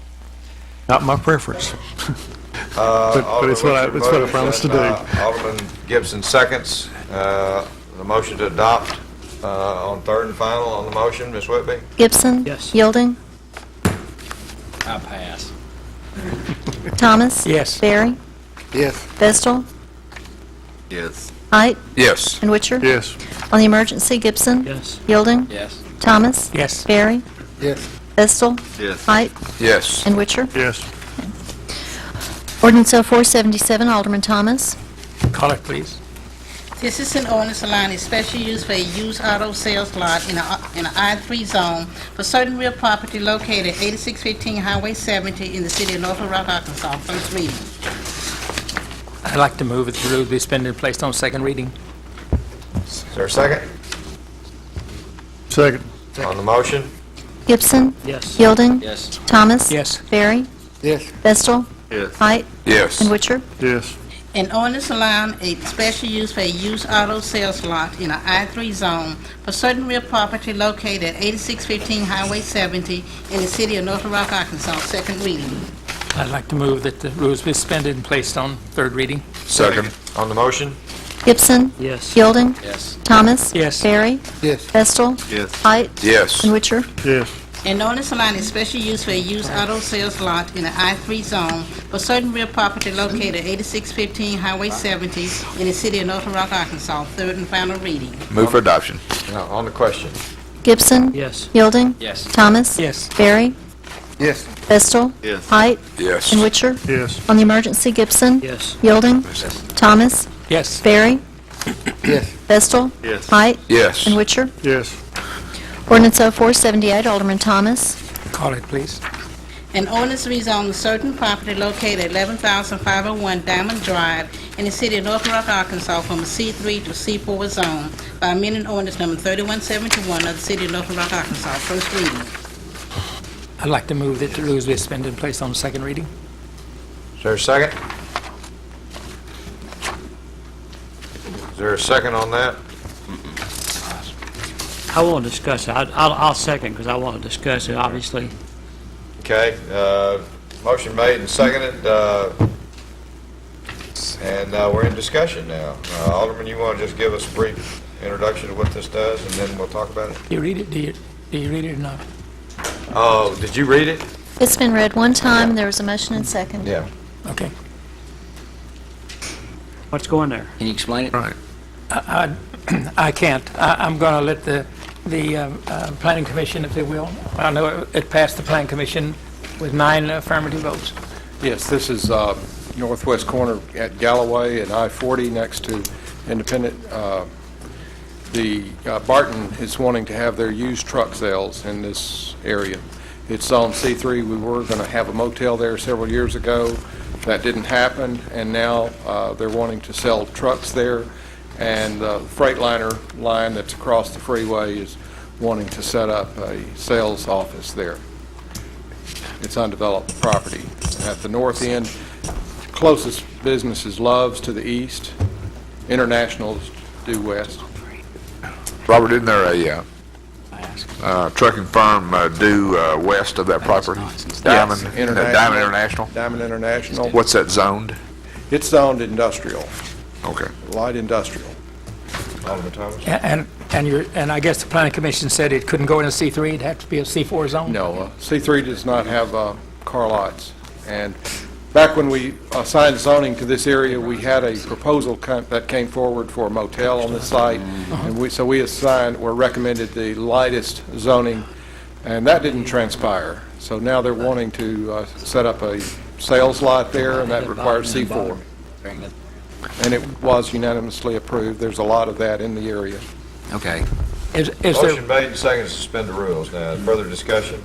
Not my preference. But it's what I promised to do. Alderman Gibson seconds. The motion to adopt on third and final on the motion, Ms. Whitby? Gibson. Yes. Yielding. I pass. Thomas. Yes. Barry. Yes. Vestal. Yes. Height. Yes. And Witcher. Yes. On the emergency, Gibson. Yes. Yielding. Yes. Thomas. Yes. Barry. Yes. Vestal. Yes. Height. Yes. And Witcher. Yes. Ordinance 0477, Alderman Thomas. Call it, please. This is an ordinance allowing a special use for a used auto sales lot in a I-3 zone for certain real property located at 8615 Highway 70 in the city of North Little Rock, Arkansas. First reading. I'd like to move that the rule be suspended and placed on second reading. Is there a second? Second. On the motion? Gibson. Yes. Yielding. Yes. Thomas. Yes. Barry. Yes. Vestal. Yes. Height. Yes. And Witcher. Yes. An ordinance allowing a special use for a used auto sales lot in an I-3 zone for certain real property located at 8615 Highway 70 in the city of North Little Rock, Arkansas. Second reading. I'd like to move that the rules be suspended and placed on third reading. Second. On the motion? Gibson. Yes. Yielding. Yes. Thomas. Yes. Barry. Yes. Vestal. Yes. Height. Yes. And Witcher. Yes. An ordinance allowing a special use for a used auto sales lot in an I-3 zone for certain real property located at 8615 Highway 70 in the city of North Little Rock, Arkansas. Third and final reading. Move for adoption. Now, on the question? Gibson. Yes. Yielding. Yes. Thomas. Yes. Barry. Yes. Vestal. Yes. Height. Yes. And Witcher. Yes. On the emergency, Gibson. Yes. Yielding. Thomas. Yes. Barry. Yes. Vestal. Yes. Height. Yes. And Witcher. Yes. Ordinance 0478, Alderman Thomas. Call it, please. An ordinance rezoning certain property located at 11,501 Diamond Drive in the city of North Little Rock, Arkansas from a C3 to C4 zone by amending ordinance number 3171 of the city of North Little Rock, Arkansas. First reading. I'd like to move that the rules be suspended and placed on second reading. Is there a second? Is there a second on that? I want to discuss it. I'll second because I want to discuss it, obviously. Okay, motion made and seconded, and we're in discussion now. Alderman, you want to just give us a brief introduction of what this does, and then we'll talk about it? Do you read it? Do you read it or not? Oh, did you read it? It's been read one time, there was a motion and second. Yeah. Okay. What's going there? Can you explain it? Right. I can't. I'm going to let the planning commission, if they will. I know it passed the planning commission with 9 affirmative votes. Yes, this is northwest corner at Galloway and I-40 next to Independent. Barton is wanting to have their used truck sales in this area. It's on C3. We were going to have a motel there several years ago. That didn't happen, and now they're wanting to sell trucks there. And the Freightliner line that's across the freeway is wanting to set up a sales office there. It's undeveloped property. At the north end, closest business is Love's to the east, International's due west. Robert, isn't there a trucking firm due west of that property? Diamond International? Diamond International. What's that zoned? It's zoned industrial, Okay. light industrial. Alderman Thomas? And I guess the planning commission said it couldn't go in a C3, it'd have to be a C4 zone? No, C3 does not have car lots. And back when we assigned zoning to this area, we had a proposal that came forward for a motel on the site. And we recommended the lightest zoning, and that didn't transpire. So now they're wanting to set up a sales lot there, and that requires C4. And it was unanimously approved. There's a lot of that in the area. Okay. Is there, Motion made and seconded to suspend the rules. Now, further discussion?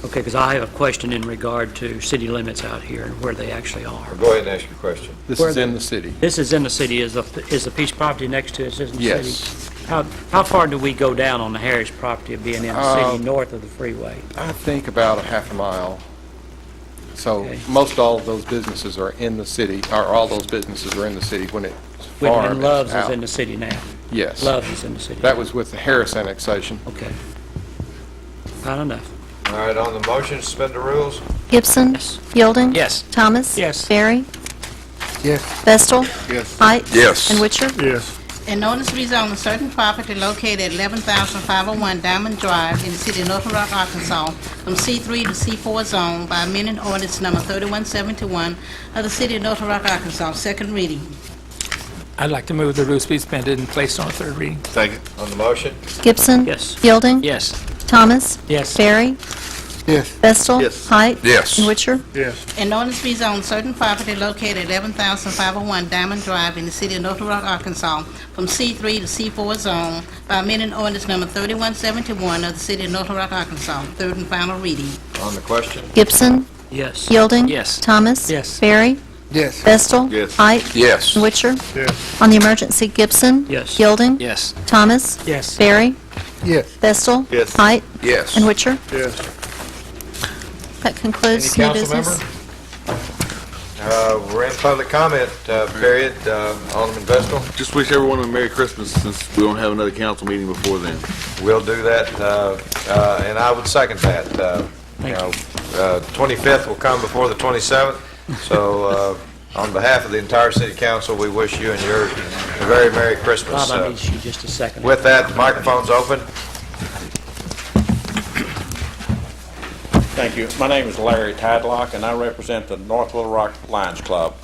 Okay, because I have a question in regard to city limits out here and where they actually are. Go ahead and ask your question. This is in the city. This is in the city. Is the piece of property next to it in the city? Yes. How far do we go down on the Harris property of being in the city north of the freeway? I think about a half a mile. So Okay. most all of those businesses are in the city, or all those businesses are in the city when it's farmed. And Love's it's is out. in the city now. Yes. Love's is in the city. That was with the Harris annexation. Okay. Not enough. All right, on the motion, suspend the rules? Gibson. Yes. Yielding. Yes. Thomas. Yes. Barry. Yes. Vestal. Yes. Height. Yes. And Witcher. Yes. An ordinance rezoning certain property located at 11,501 Diamond Drive in the city of North Little Rock, Arkansas from C3 to C4 zone by amending ordinance number 3171 of the city of North Little Rock, Arkansas. Second reading. I'd like to move the rules be suspended and placed on third reading. Second. On the motion? Gibson. Yes. Yielding. Yes. Thomas. Yes. Barry. Yes. Vestal. Yes. Height. Yes. And Witcher. Yes. An ordinance rezoning certain property located at 11,501 Diamond Drive in the city of North Little Rock, Arkansas from C3 to C4 zone by amending ordinance number 3171 of the city of North Little Rock, Arkansas. Third and final reading. On the question? Gibson. Yes. Yielding. Yes. Thomas. Yes. Barry. Yes. Vestal. Yes. Height. Yes. And Witcher. Yes. On the emergency, Gibson. Yes. Yielding. Yes. Thomas. Yes. Barry. Yes. Vestal. Yes. Height. Yes. And Witcher. Yes. That concludes Any new council business. member? All We're in public comment period. Alderman Vestal? Just wish everyone a Merry Christmas since we don't have another council meeting before then. We'll do that, and I would second that. 25th will come before the 27th, so on behalf of the entire city council, we wish you and yours a very Merry Christmas. Bob, I need you just a second. With that, the microphone's open. Thank you. My name is Larry Tadlock, and I represent the North Little Rock Lions Club.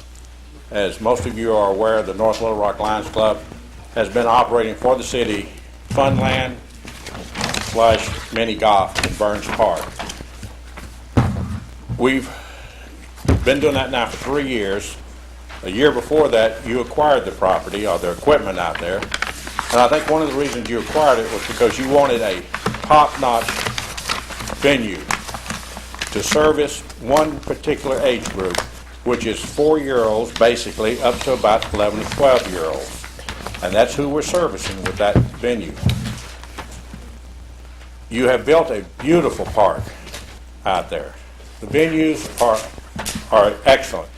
As most of you are aware, the North Little Rock Lions Club has been operating for the city Funland / mini golf in Burns Park. We've been doing that now for 3 years. A year before that, you acquired the property or the equipment out there. And I think one of the reasons you acquired it was because you wanted a top-notch venue to service one particular age group, which is 4-year-olds basically up to about 11 to 12-year-olds. And that's who we're servicing with that venue. You have built a beautiful park out there. The venues are excellent.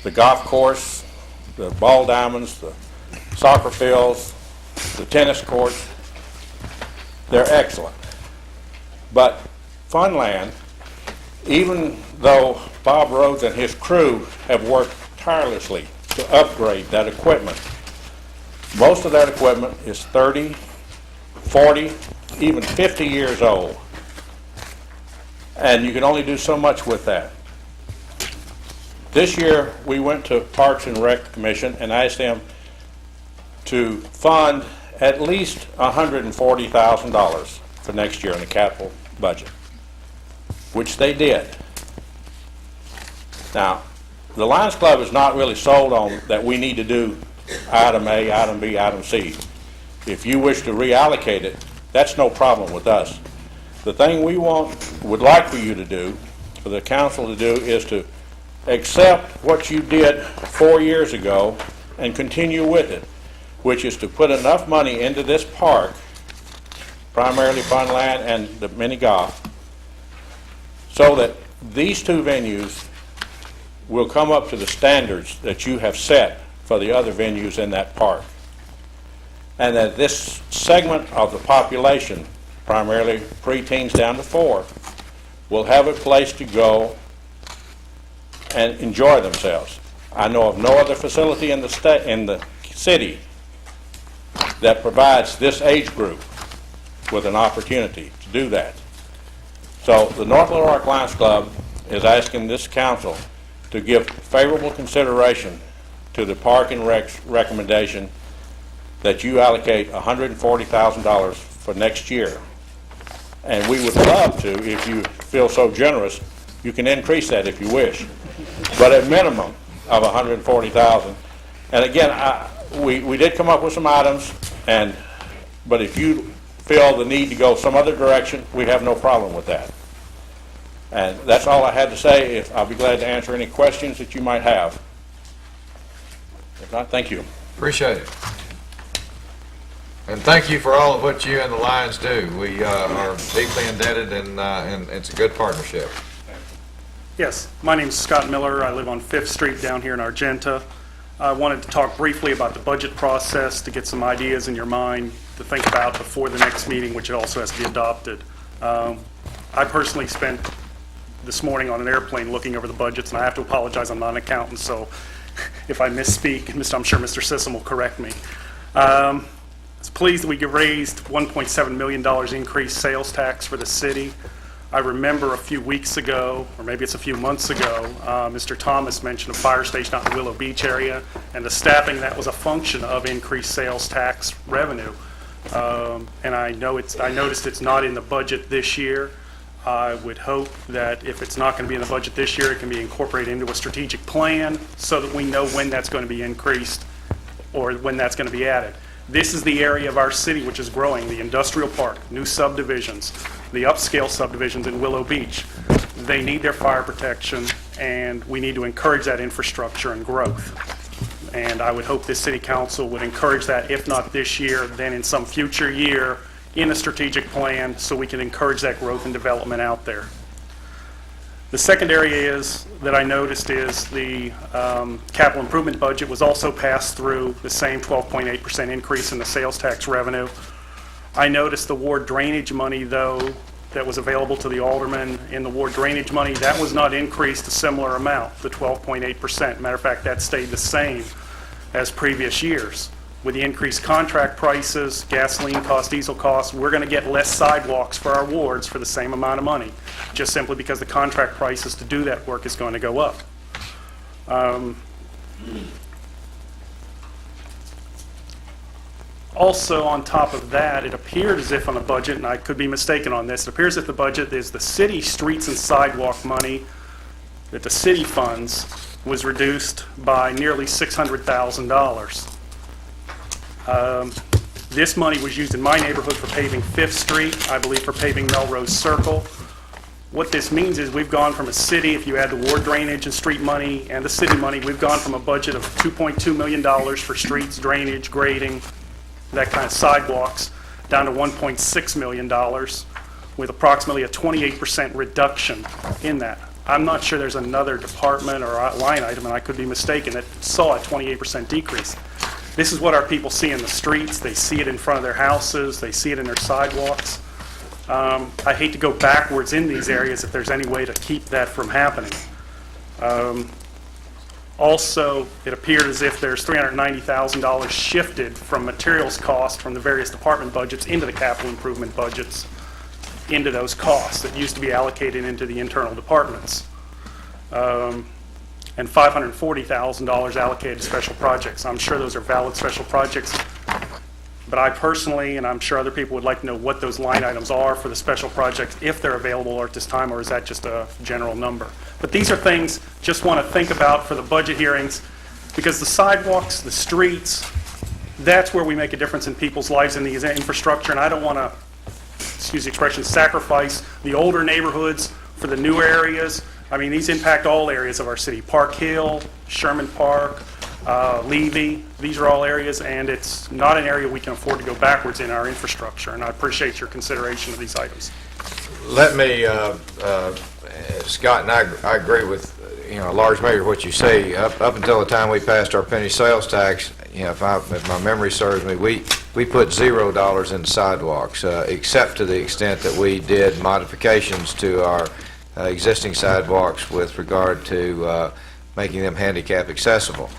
The golf course, the ball diamonds, the soccer fields, the tennis courts, they're excellent. But Funland, even though Bob Rhodes and his crew have worked tirelessly to upgrade that equipment, most of that equipment is 30, 40, even 50 years old. And you can only do so much with that. This year, we went to Parks and Rec Commission and asked them to fund at least $140,000 for next year in the capital budget, which they did. Now, the Lions Club is not really sold on that we need to do item A, item B, item C. If you wish to reallocate it, that's no problem with us. The thing we would like for you to do, for the council to do, is to accept what you did 4 years ago and continue with it, which is to put enough money into this park, primarily Funland and the mini golf, so that these two venues will come up to the standards that you have set for the other venues in that park. And that this segment of the population, primarily preteens down to 4, will have a place to go and enjoy themselves. I know of no other facility in the city that provides this age group with an opportunity to do that. So the North Little Rock Lions Club is asking this council to give favorable consideration to the Park and Rec's recommendation that you allocate $140,000 for next year. And we would love to, if you feel so generous, you can increase that if you wish, but a minimum of $140,000. And again, we did come up with some items, but if you feel the need to go some other direction, we have no problem with that. And that's all I had to say. I'll be glad to answer any questions that you might have. If not, thank you. Appreciate it. And thank you for all of what you and the Lions do. We are deeply indebted, and it's a good partnership. Yes, my name is Scott Miller. I live on 5th Street down here in Argenta. I wanted to talk briefly about the budget process to get some ideas in your mind to think about before the next meeting, which also has to be adopted. I personally spent this morning on an airplane looking over the budgets, and I have to apologize, I'm not an accountant, so if I misspeak, I'm sure Mr. Sissom will correct me. I was pleased that we raised $1.7 million increased sales tax for the city. I remember a few weeks ago, or maybe it's a few months ago, Mr. Thomas mentioned a fire station out in the Willow Beach area, and the staffing that was a function of increased sales tax revenue. And I noticed it's not in the budget this year. I would hope that if it's not going to be in the budget this year, it can be incorporated into a strategic plan so that we know when that's going to be increased or when that's going to be added. This is the area of our city which is growing, the industrial park, new subdivisions, the upscale subdivisions in Willow Beach. They need their fire protection, and we need to encourage that infrastructure and growth. And I would hope this city council would encourage that, if not this year, then in some future year in a strategic plan, so we can encourage that growth and development out there. The second area that I noticed is the capital improvement budget was also passed through the same 12.8% increase in the sales tax revenue. I noticed the ward drainage money, though, that was available to the aldermen in the ward drainage money, that was not increased a similar amount, the 12.8%. Matter of fact, that stayed the same as previous years. With the increased contract prices, gasoline costs, diesel costs, we're going to get less sidewalks for our wards for the same amount of money, just simply because the contract prices to do that work is going to go up. Also, on top of that, it appeared as if on the budget, and I could be mistaken on this, it appears that the budget is the city streets and sidewalk money that the city funds was reduced by nearly $600,000. This money was used in my neighborhood for paving 5th Street, I believe for paving Melrose Circle. What this means is we've gone from a city, if you add the ward drainage and street money and the city money, we've gone from a budget of $2.2 million for streets, drainage, grading, that kind of sidewalks, down to $1.6 million with approximately a 28% reduction in that. I'm not sure there's another department or line item, and I could be mistaken, that saw a 28% decrease. This is what our people see in the streets. They see it in front of their houses. They see it in their sidewalks. I hate to go backwards in these areas if there's any way to keep that from happening. Also, it appeared as if there's $390,000 shifted from materials cost from the various department budgets into the capital improvement budgets, into those costs that used to be allocated into the internal departments. And $540,000 allocated to special projects. I'm sure those are valid special projects, but I personally, and I'm sure other people would like to know what those line items are for the special projects, if they're available at this time, or is that just a general number? But these are things just want to think about for the budget hearings, because the sidewalks, the streets, that's where we make a difference in people's lives in the infrastructure, and I don't want to, excuse the expression, sacrifice the older neighborhoods for the newer areas. I mean, these impact all areas of our city. Park Hill, Sherman Park, Levy, these are all areas, and it's not an area we can afford to go backwards in our infrastructure, and I appreciate your consideration of these items. Let me, Scott, and I agree with, a large measure of what you say. Up until the time we passed our penny sales tax, if my memory serves me, we put $0 in sidewalks, except to the extent that we did modifications to our existing sidewalks with regard to making them handicap accessible.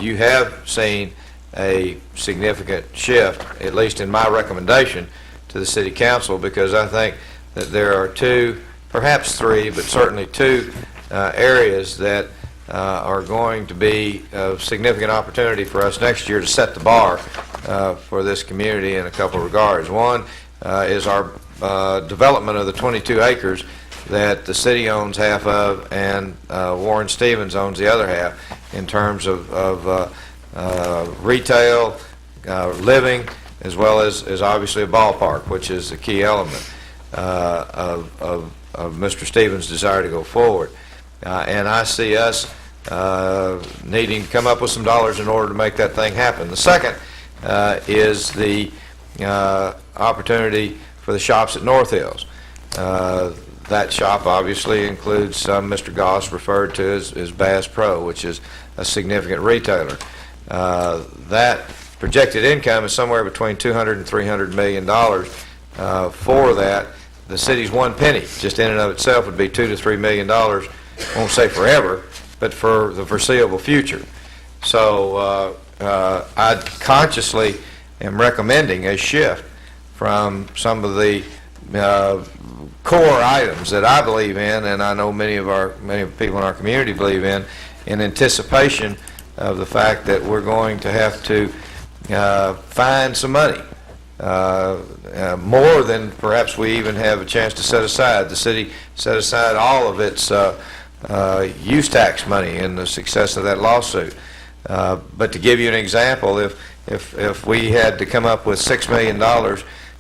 You have seen a significant shift, at least in my recommendation to the City Council, because I think that there are two, perhaps three, but certainly two areas that are going to be of significant opportunity for us next year to set the bar for this community in a couple of regards. One is our development of the 22 acres that the city owns half of and Warren Stevens owns the other half, in terms of retail, living, as well as obviously a ballpark, which is a key element of Mr. Stevens' desire to go forward. And I see us needing to come up with some dollars in order to make that thing happen. The second is the opportunity for the shops at North Hills. That shop obviously includes Mr. Goss referred to as Bass Pro, which is a significant retailer. That projected income is somewhere between $200 and $300 million. For that, the city's one penny, just in and of itself, would be $2 to $3 million. Won't say forever, but for the foreseeable future. So I consciously am recommending a shift from some of the core items that I believe in, and I know many of the people in our community believe in anticipation of the fact that we're going to have to find some money, more than perhaps we even have a chance to set aside. The city set aside all of its use tax money in the success of that lawsuit. But to give you an example, if we had to come up with $6 million,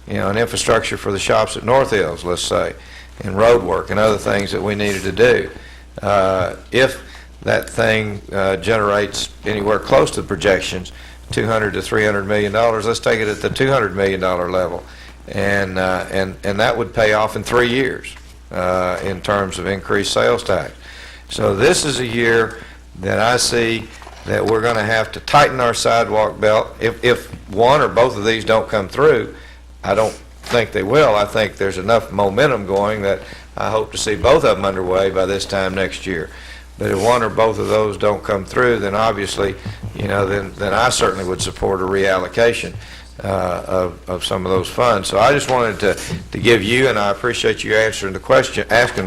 in infrastructure for the shops at North Hills, let's say, and road work and other things that we needed to do, if that thing generates anywhere close to the projections, $200 to $300 million, let's take it at the $200 million level, and that would pay off in 3 years. in terms of increased sales tax. So this is a year that I see that we're going to have to tighten our sidewalk belt. If one or both of these don't come through, I don't think they will. I think there's enough momentum going that I hope to see both of them underway by this time next year. But if one or both of those don't come through, then obviously, then I certainly would support a reallocation of some of those funds. So I just wanted to give you, and I appreciate you asking the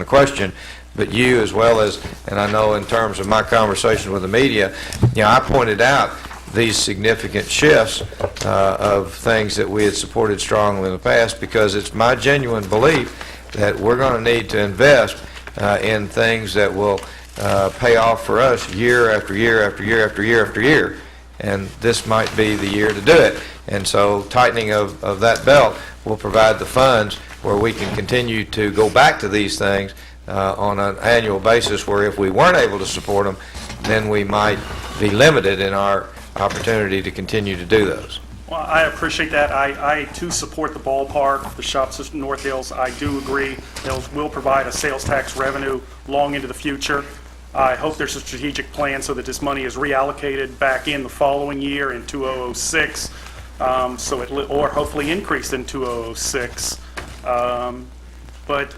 question, but you as well as, and I know in terms of my conversation with the media, I pointed out these significant shifts of things that we had supported strongly in the past, because it's my genuine belief that we're going to need to invest in things that will pay off for us year after year after year after year after year. And this might be the year to do it. And so tightening of that belt will provide the funds where we can continue to go back to these things on an annual basis, where if we weren't able to support them, then we might be limited in our opportunity to continue to do those. Well, I appreciate that. I too support the ballpark, the shops at North Hills. I do agree those will provide a sales tax revenue long into the future. I hope there's a strategic plan so that this money is reallocated back in the following year in 2006, or hopefully increased in 2006. But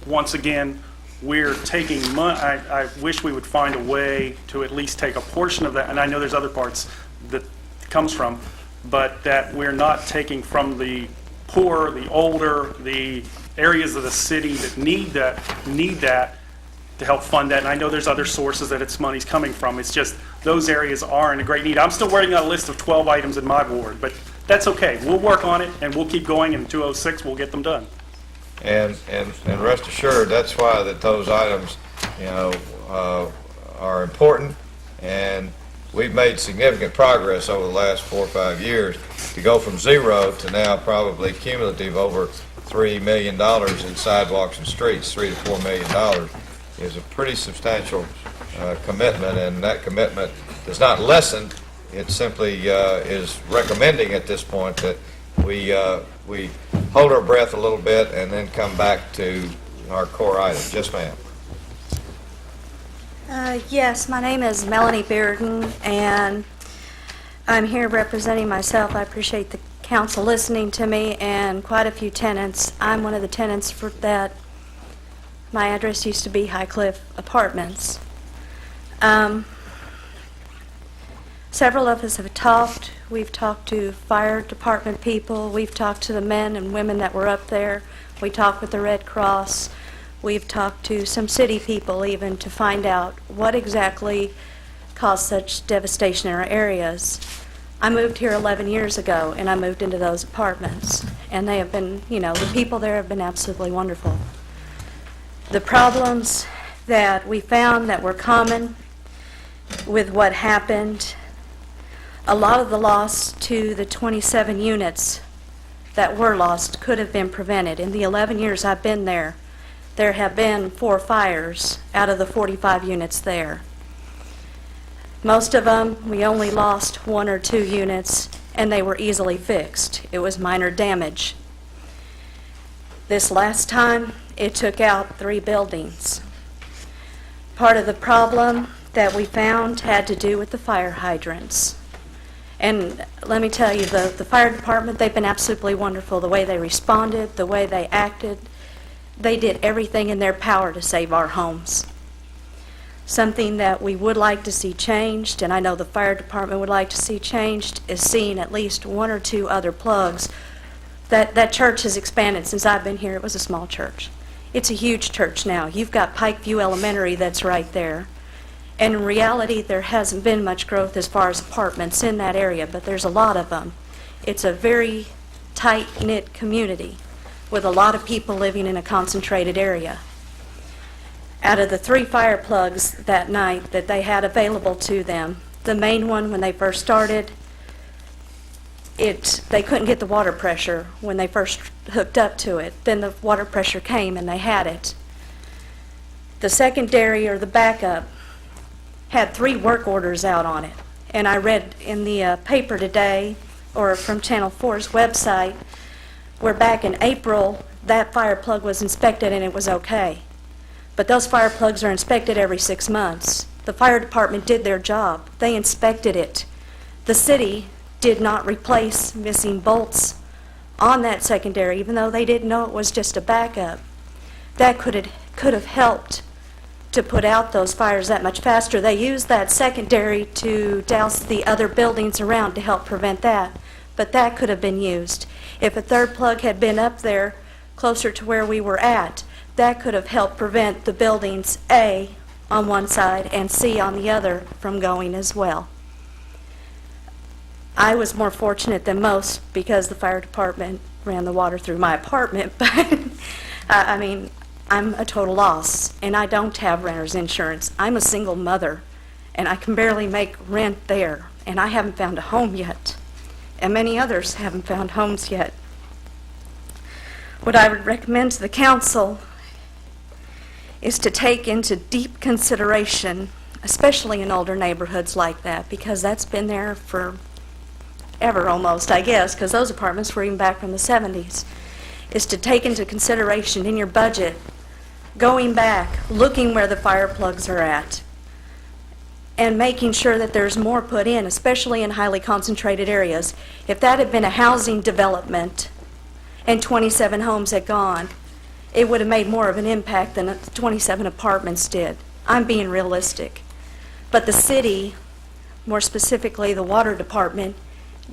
once again, we're taking money. I wish we would find a way to at least take a portion of that, and I know there's other parts that it comes from, but that we're not taking from the poor, the older, the areas of the city that need that to help fund that. And I know there's other sources that its money's coming from. It's just those areas are in a great need. I'm still working on a list of 12 items in my ward, but that's okay. We'll work on it, and we'll keep going. In 2006, we'll get them done. And rest assured, that's why that those items, are important, and we've made significant progress over the last 4 or 5 years to go from zero to now probably cumulative over $3 million in sidewalks and streets. $3 to $4 million is a pretty substantial commitment, and that commitment does not lessen. It simply is recommending at this point that we hold our breath a little bit and then come back to our core items. Yes, ma'am. Yes, my name is Melanie Bearden, and I'm here representing myself. I appreciate the council listening to me, and quite a few tenants. I'm one of the tenants for that. My address used to be High Cliff Apartments. Several of us have talked. We've talked to fire department people. We've talked to the men and women that were up there. We talked with the Red Cross. We've talked to some city people even to find out what exactly caused such devastation in our areas. I moved here 11 years ago, and I moved into those apartments. And they have been, the people there have been absolutely wonderful. The problems that we found that were common with what happened, a lot of the loss to the 27 units that were lost could have been prevented. In the 11 years I've been there, there have been 4 fires out of the 45 units there. Most of them, we only lost 1 or 2 units, and they were easily fixed. It was minor damage. This last time, it took out 3 buildings. Part of the problem that we found had to do with the fire hydrants. And let me tell you, the fire department, they've been absolutely wonderful. The way they responded, the way they acted, they did everything in their power to save our homes. Something that we would like to see changed, and I know the fire department would like to see changed, is seeing at least 1 or 2 other plugs. That church has expanded since I've been here. It was a small church. It's a huge church now. You've got Pikeview Elementary that's right there. And in reality, there hasn't been much growth as far as apartments in that area, but there's a lot of them. It's a very tight-knit community with a lot of people living in a concentrated area. Out of the 3 fire plugs that night that they had available to them, the main one, when they first started, they couldn't get the water pressure when they first hooked up to it. Then the water pressure came and they had it. The secondary, or the backup, had 3 work orders out on it. And I read in the paper today, or from Channel 4's website, where back in April, that fire plug was inspected and it was okay. But those fire plugs are inspected every 6 months. The fire department did their job. They inspected it. The city did not replace missing bolts on that secondary, even though they didn't know it was just a backup. That could have helped to put out those fires that much faster. They used that secondary to douse the other buildings around to help prevent that, but that could have been used. If a third plug had been up there closer to where we were at, that could have helped prevent the buildings A on one side and C on the other from going as well. I was more fortunate than most because the fire department ran the water through my apartment, but I mean, I'm a total loss, and I don't have renter's insurance. I'm a single mother, and I can barely make rent there, and I haven't found a home yet, and many others haven't found homes yet. What I would recommend to the council is to take into deep consideration, especially in older neighborhoods like that, because that's been there for ever almost, I guess, because those apartments were even back from the 70s, is to take into consideration in your budget, going back, looking where the fire plugs are at, and making sure that there's more put in, especially in highly concentrated areas. If that had been a housing development and 27 homes had gone, it would have made more of an impact than 27 apartments did. I'm being realistic. But the city, more specifically the water department,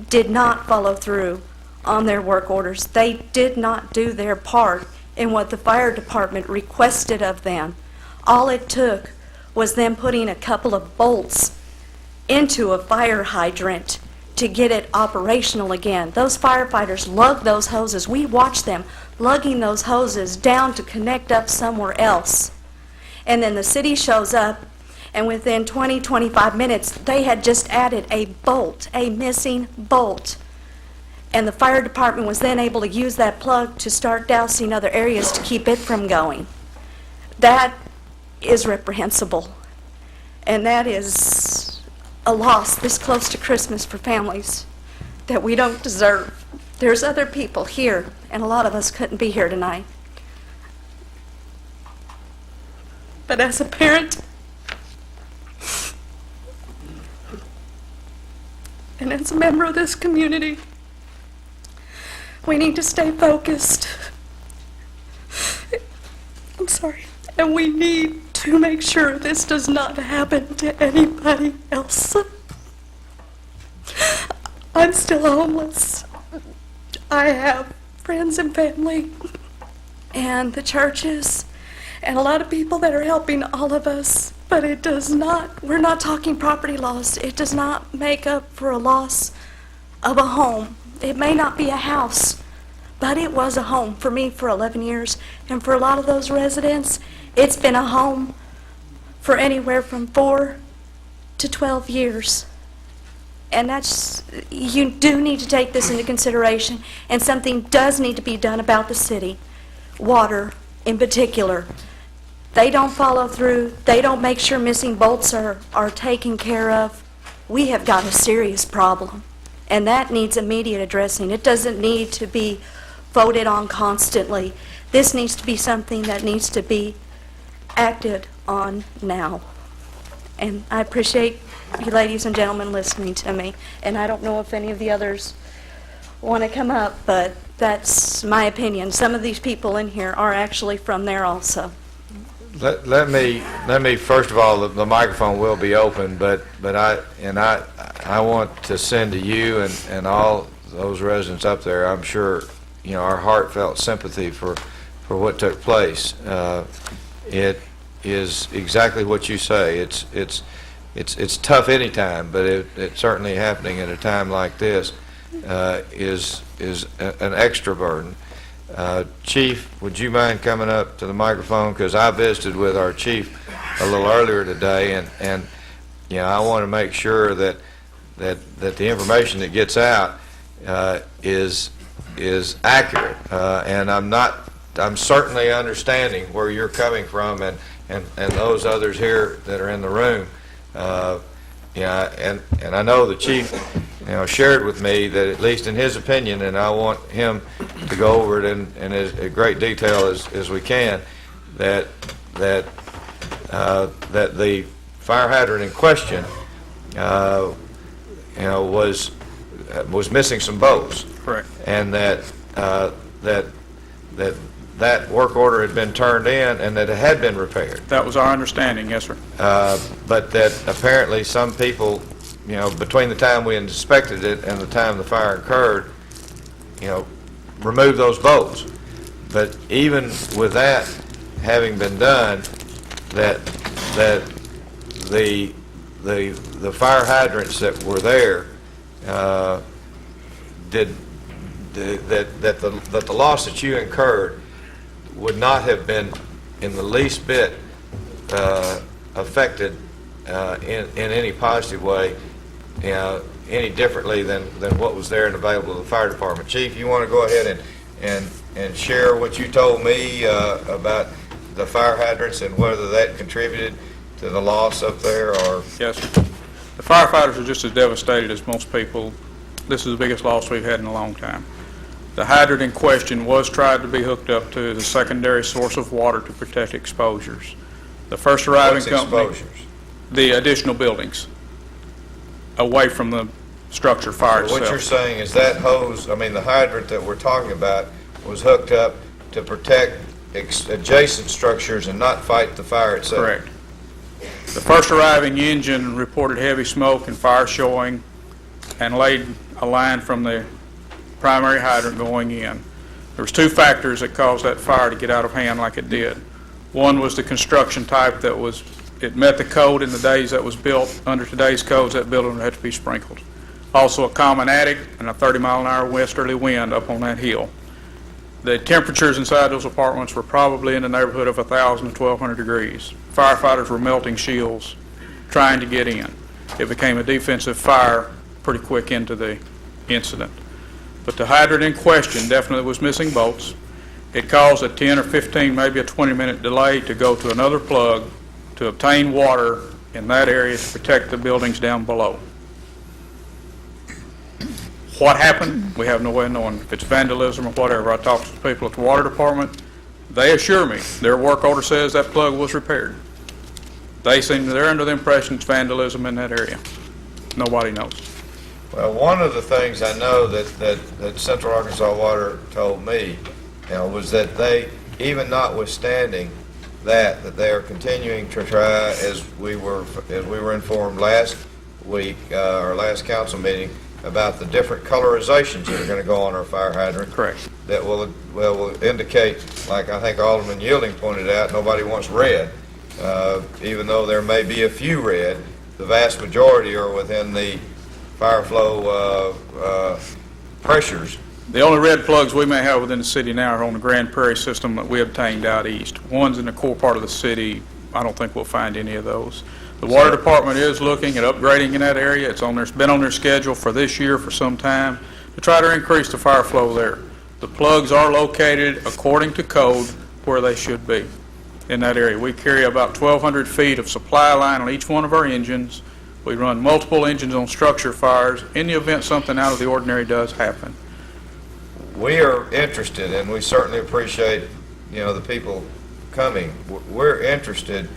did not follow through on their work orders. They did not do their part in what the fire department requested of them. All it took was them putting a couple of bolts into a fire hydrant to get it operational again. Those firefighters lug those hoses. We watched them lugging those hoses down to connect up somewhere else. And then the city shows up, and within 20, 25 minutes, they had just added a bolt, a missing bolt. And the fire department was then able to use that plug to start dousing other areas to keep it from going. That is reprehensible. And that is a loss this close to Christmas for families that we don't deserve. There's other people here, and a lot of us couldn't be here tonight. But as a parent, and as a member of this community, we need to stay focused. I'm sorry. And we need to make sure this does not happen to anybody else. I'm still homeless. I have friends and family and the churches and a lot of people that are helping all of us, but it does not, we're not talking property loss. It does not make up for a loss of a home. It may not be a house, but it was a home for me for 11 years, and for a lot of those residents, it's been a home for anywhere from 4 to 12 years. And that's, you do need to take this into consideration, and something does need to be done about the city. Water, in particular. They don't follow through. They don't make sure missing bolts are taken care of. We have got a serious problem, and that needs immediate addressing. It doesn't need to be voted on constantly. This needs to be something that needs to be acted on now. And I appreciate you ladies and gentlemen listening to me, and I don't know if any of the others want to come up, but that's my opinion. Some of these people in here are actually from there also. Let me first of all, the microphone will be open, but I want to send to you and all those residents up there, I'm sure, you know, our heartfelt sympathy for what took place. It is exactly what you say. It's tough any time, but it certainly happening at a time like this is an extra burden. Chief, would you mind coming up to the microphone? Because I visited with our chief a little earlier today, and you know, I want to make sure that the information that gets out is accurate. And I'm certainly understanding where you're coming from, and those others here that are in the room. Yeah, and I know the chief shared with me that, at least in his opinion, and I want him to go over it in as great detail as we can, that the fire hydrant in question, was missing some bolts. Correct. And that work order had been turned in and that it had been repaired. That was our understanding, yes, sir. But that apparently some people, between the time we inspected it and the time the fire occurred, removed those bolts. But even with that having been done, that the fire hydrants that were there that the loss that you incurred would not have been in the least bit affected in any positive way, any differently than what was there and available to the fire department. Chief, you want to go ahead and share what you told me about the fire hydrants and whether that contributed to the loss up there, or? Yes, sir. The firefighters are just as devastated as most people. This is the biggest loss we've had in a long time. The hydrant in question was tried to be hooked up to the secondary source of water to protect exposures. The first arriving company... exposures? The additional buildings away from the structure fire itself. What you're saying is that hose, the hydrant that we're talking about was hooked up to protect adjacent structures and not fight the fire itself? Correct. The first arriving engine reported heavy smoke and fire showing and laid a line from the primary hydrant going in. There was two factors that caused that fire to get out of hand like it did. One was the construction type it met the code in the days that was built. Under today's codes, that building would have to be sprinkled. Also a common attic and a 30-mile-an-hour westerly wind up on that hill. The temperatures inside those apartments were probably in the neighborhood of 1,000 to 1,200 degrees. Firefighters were melting shields trying to get in. It became a defensive fire pretty quick into the incident. But the hydrant in question definitely was missing bolts. It caused a 10 or 15, maybe a 20-minute delay to go to another plug to obtain water in that area to protect the buildings down below. What happened, we have no way of knowing. If it's vandalism or whatever, I talked to the people at the water department. They assure me their work order says that plug was repaired. They're under the impression it's vandalism in that area. Nobody knows. Well, one of the things I know that Central Arkansas Water told me, was that they, even notwithstanding that they are continuing to try, as we were informed last week, our last council meeting, about the different colorizations that are going to go on our fire hydrant. Correct. That will indicate, like I think Alderman Yielding pointed out, nobody wants red. Even though there may be a few red, the vast majority are within the fire flow pressures. The only red plugs we may have within the city now are on the Grand Prairie system that we obtained out east. Ones in the core part of the city, I don't think we'll find any of those. The water department is looking at upgrading in that area. It's been on their schedule for this year for some time to try to increase the fire flow there. The plugs are located according to code where they should be in that area. We carry about 1,200 feet of supply line on each one of our engines. We run multiple engines on structure fires in the event something out of the ordinary does happen. We are interested, and we certainly appreciate, the people coming. We're interested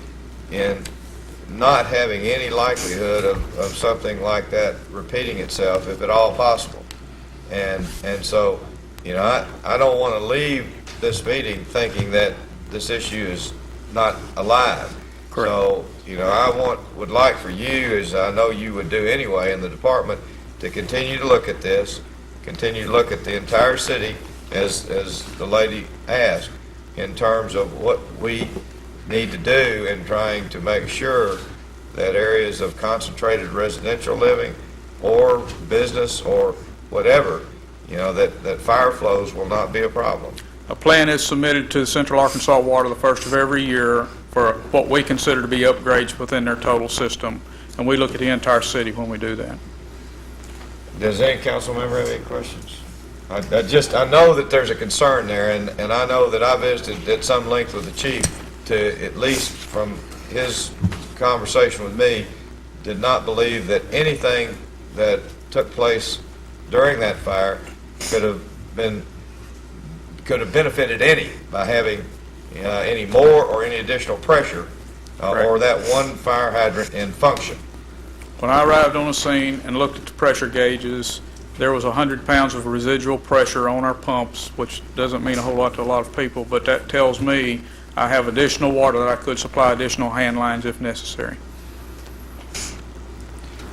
in not having any likelihood of something like that repeating itself, if at all possible. And so, I don't want to leave this meeting thinking that this issue is not alive. Correct. So, I would like for you, as I know you would do anyway in the department, to continue to look at this, continue to look at the entire city, as the lady asked, in terms of what we need to do in trying to make sure that areas of concentrated residential living or business or whatever, that fire flows will not be a problem. A plan is submitted to the Central Arkansas Water the first of every year for what we consider to be upgrades within their total system, and we look at the entire city when we do that. Does any council member have any questions? I know that there's a concern there, and I know that I visited at some length with the chief to, at least from his conversation with me, did not believe that anything that took place during that fire could have benefited any by having any more or any additional pressure or that one fire hydrant in function. When I arrived on the scene and looked at the pressure gauges, there was 100 pounds of residual pressure on our pumps, which doesn't mean a whole lot to a lot of people, but that tells me I have additional water that I could supply additional hand lines if necessary.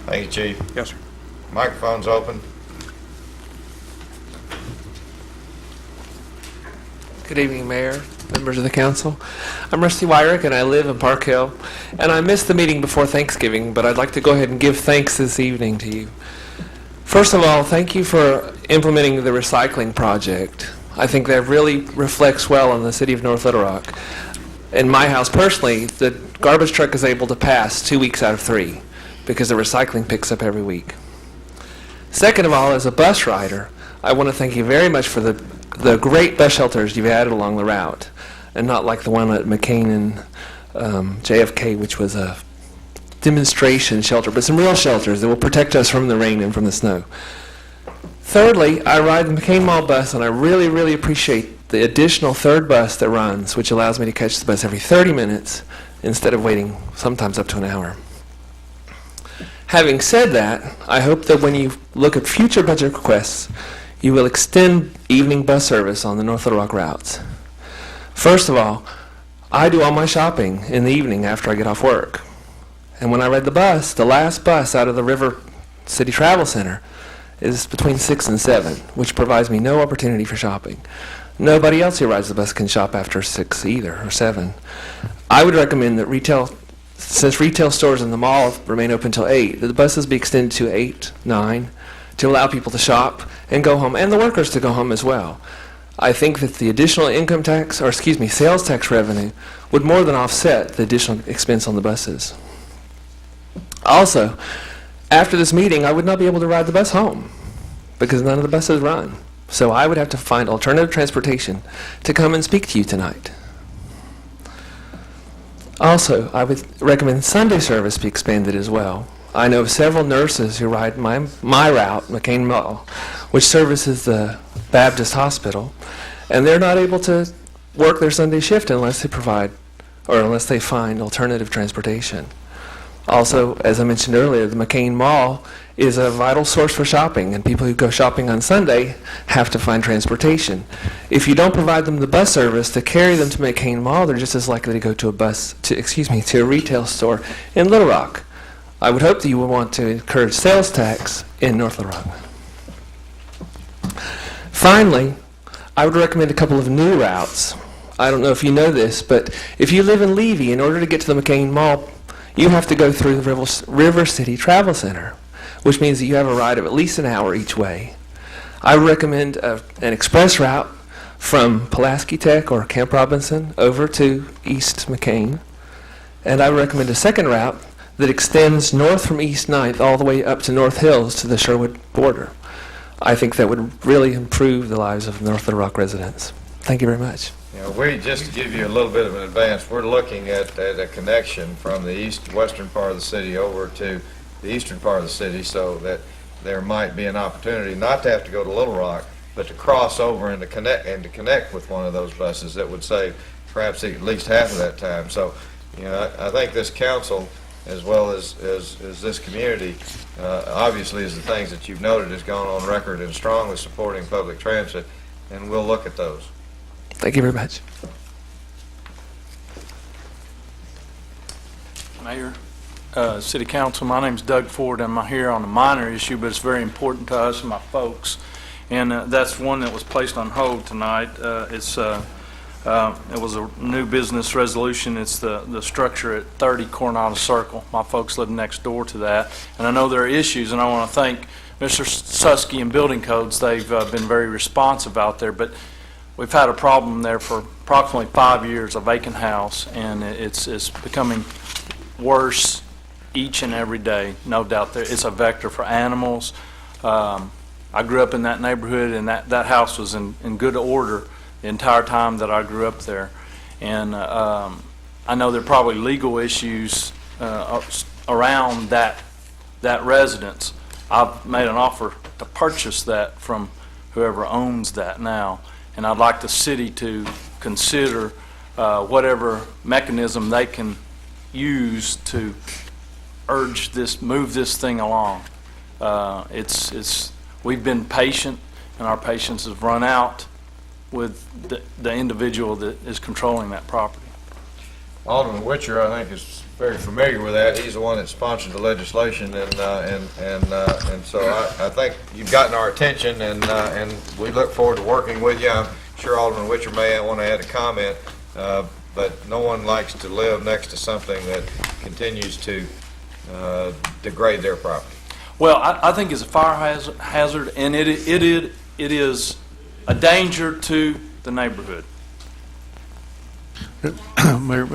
Thank you, Chief. Yes, sir. Microphone's open. Good evening, Mayor, members of the council. I'm Rusty Wyrick, and I live in Park Hill. And I missed the meeting before Thanksgiving, but I'd like to go ahead and give thanks this evening to you. First of all, thank you for implementing the recycling project. I think that really reflects well on the city of North Little Rock. In my house personally, the garbage truck is able to pass 2 weeks out of 3 because the recycling picks up every week. Second of all, as a bus rider, I want to thank you very much for the great bus shelters you've added along the route, and not like the one at McCain and JFK, which was a demonstration shelter, but some real shelters that will protect us from the rain and from the snow. Thirdly, I ride the McCain Mall bus, and I really, really appreciate the additional third bus that runs, which allows me to catch the bus every 30 minutes instead of waiting sometimes up to an hour. Having said that, I hope that when you look at future budget requests, you will extend evening bus service on the North Little Rock routes. First of all, I do all my shopping in the evening after I get off work. And when I ride the bus, the last bus out of the River City Travel Center is between 6 and 7, which provides me no opportunity for shopping. Nobody else who rides the bus can shop after 6 either, or 7. I would recommend that since retail stores in the mall remain open until 8, that the buses be extended to 8, 9, to allow people to shop and go home, and the workers to go home as well. I think that the additional sales tax revenue would more than offset the additional expense on the buses. Also, after this meeting, I would not be able to ride the bus home because none of the buses run. So I would have to find alternative transportation to come and speak to you tonight. Also, I would recommend Sunday service be expanded as well. I know of several nurses who ride my route, McCain Mall, which services the Baptist Hospital, and they're not able to work their Sunday shift unless they find alternative transportation. Also, as I mentioned earlier, the McCain Mall is a vital source for shopping, and people who go shopping on Sunday have to find transportation. If you don't provide them the bus service to carry them to McCain Mall, they're just as likely to go to a retail store in Little Rock. I would hope that you would want to encourage sales tax in North Little Rock. Finally, I would recommend a couple of new routes. I don't know if you know this, but if you live in Levy, in order to get to the McCain Mall, you have to go through the River City Travel Center, which means that you have a ride of at least an hour each way. I would recommend an express route from Pulaski Tech or Camp Robinson over to East McCain, and I would recommend a second route that extends north from East 9th all the way up to North Hills to the Sherwood border. I think that would really improve the lives of North Little Rock residents. Thank you very much. Just to give you a little bit of an advance, we're looking at a connection from the western part of the city over to the eastern part of the city, so that there might be an opportunity not to have to go to Little Rock, but to cross over and to connect with one of those buses that would save perhaps at least half of that time. So, I think this council, as well as this community, obviously, as the things that you've noted, has gone on record in strongly supporting public transit, and we'll look at those. Thank you very much. Mayor, City Council, my name's Doug Ford. I'm here on a minor issue, but it's very important to us and my folks. And that's one that was placed on hold tonight. It was a new business resolution. It's the structure at 30 Coronado Circle. My folks live next door to that. And I know there are issues, and I want to thank Mr. Susky and Building Codes. They've been very responsive out there. But we've had a problem there for approximately 5 years, a vacant house, and it's becoming worse each and every day, no doubt. It's a vector for animals. I grew up in that neighborhood, and that house was in good order the entire time that I grew up there. And I know there are probably legal issues around that residence. I've made an offer to purchase that from whoever owns that now, and I'd like the city to consider whatever mechanism they can use to move this thing along. We've been patient, and our patience has run out with the individual that is controlling that property. Alderman Witcher, I think, is very familiar with that. He's the one that sponsored the legislation, and so I think you've gotten our attention, and we look forward to working with you. I'm sure Alderman Witcher may want to add a comment, but no one likes to live next to something that continues to degrade their property. Well, I think it's a fire hazard, and it is a danger to the neighborhood. Mayor,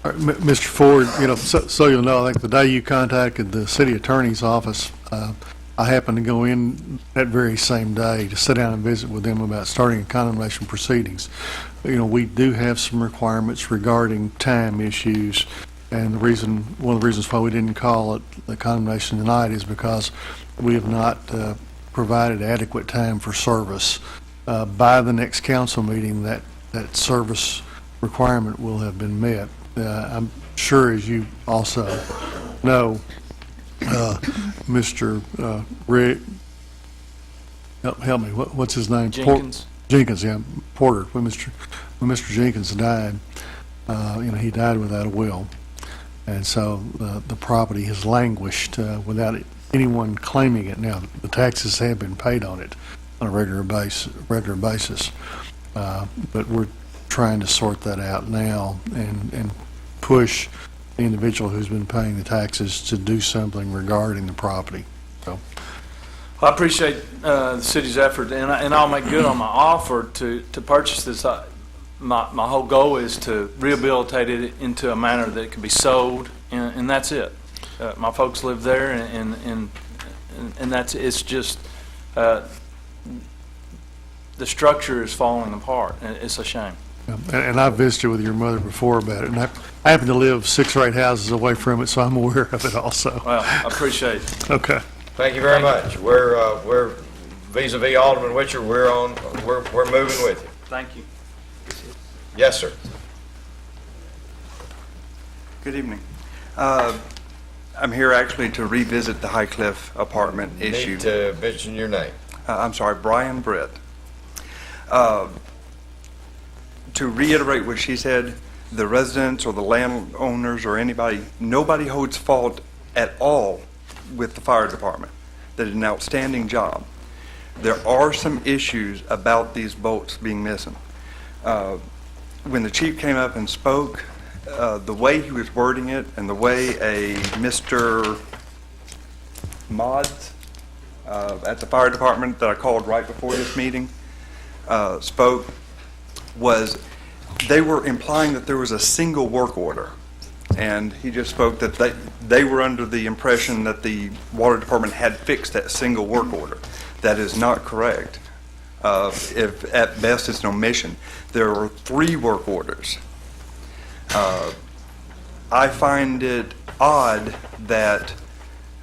Mr. Ford, so you'll know, I think the day you contacted the city attorney's office, I happened to go in that very same day to sit down and visit with them about starting condemnation proceedings. We do have some requirements regarding time issues, and one of the reasons why we didn't call it the condemnation tonight is because we have not provided adequate time for service. By the next council meeting, that service requirement will have been met. I'm sure, as you also know, Mr. Rick, help me, what's his name? Jenkins. Jenkins, yeah, Porter. When Mr. Jenkins died, he died without a will. And so the property has languished without anyone claiming it. Now, the taxes have been paid on it on a regular basis, but we're trying to sort that out now and push the individual who's been paying the taxes to do something regarding the property. So, I appreciate the city's effort, and I'll make good on my offer to purchase this. My whole goal is to rehabilitate it into a manner that it can be sold, and that's it. My folks live there, and it's just the structure is falling apart, and it's a shame. and I visited with your mother before about it, and I happen to live 6 or 8 houses away from it, so I'm aware of it also. Well, I appreciate it. Okay. Thank you very much. We're vis-a-vis Alderman Witcher. We're moving with you. Thank you. Yes, sir. Good evening. I'm here actually to revisit the High Cliff apartment issue. Need to mention your name. I'm sorry, Brian Britt. To reiterate what she said, the residents or the landowners or anybody, nobody holds fault at all with the fire department. They did an outstanding job. There are some issues about these bolts being missing. When the chief came up and spoke, the way he was wording it and the way a Mr. Mods at the fire department that I called right before this meeting spoke was they were implying that there was a single work order. And he just spoke that they were under the impression that the water department had fixed that single work order. That is not correct. If at best it's an omission. There are 3 work orders. I find it odd that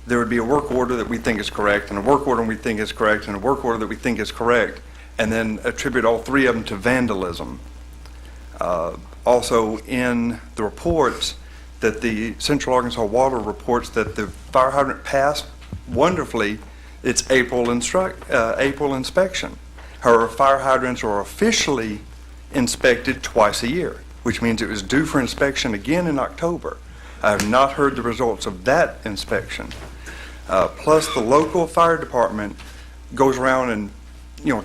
there would be a work order that we think is correct, and a work order we think is correct, and a work order that we think is correct, and then attribute all 3 of them to vandalism. Also, in the reports that the Central Arkansas Water reports that the fire hydrant passed wonderfully its April inspection. However, fire hydrants are officially inspected twice a year, which means it was due for inspection again in October. I have not heard the results of that inspection. Plus, the local fire department goes around and,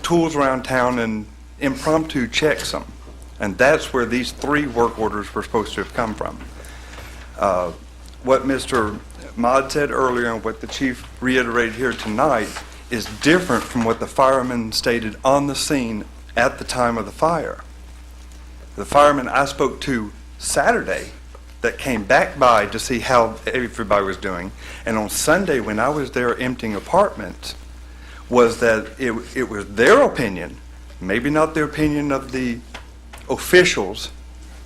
tools around town and impromptu checks them. And that's where these 3 work orders were supposed to have come from. What Mr. Mod said earlier and what the chief reiterated here tonight is different from what the firemen stated on the scene at the time of the fire. The firemen I spoke to Saturday that came back by to see how everybody was doing, and on Sunday when I was there emptying apartments, was that it was their opinion, maybe not the opinion of the officials,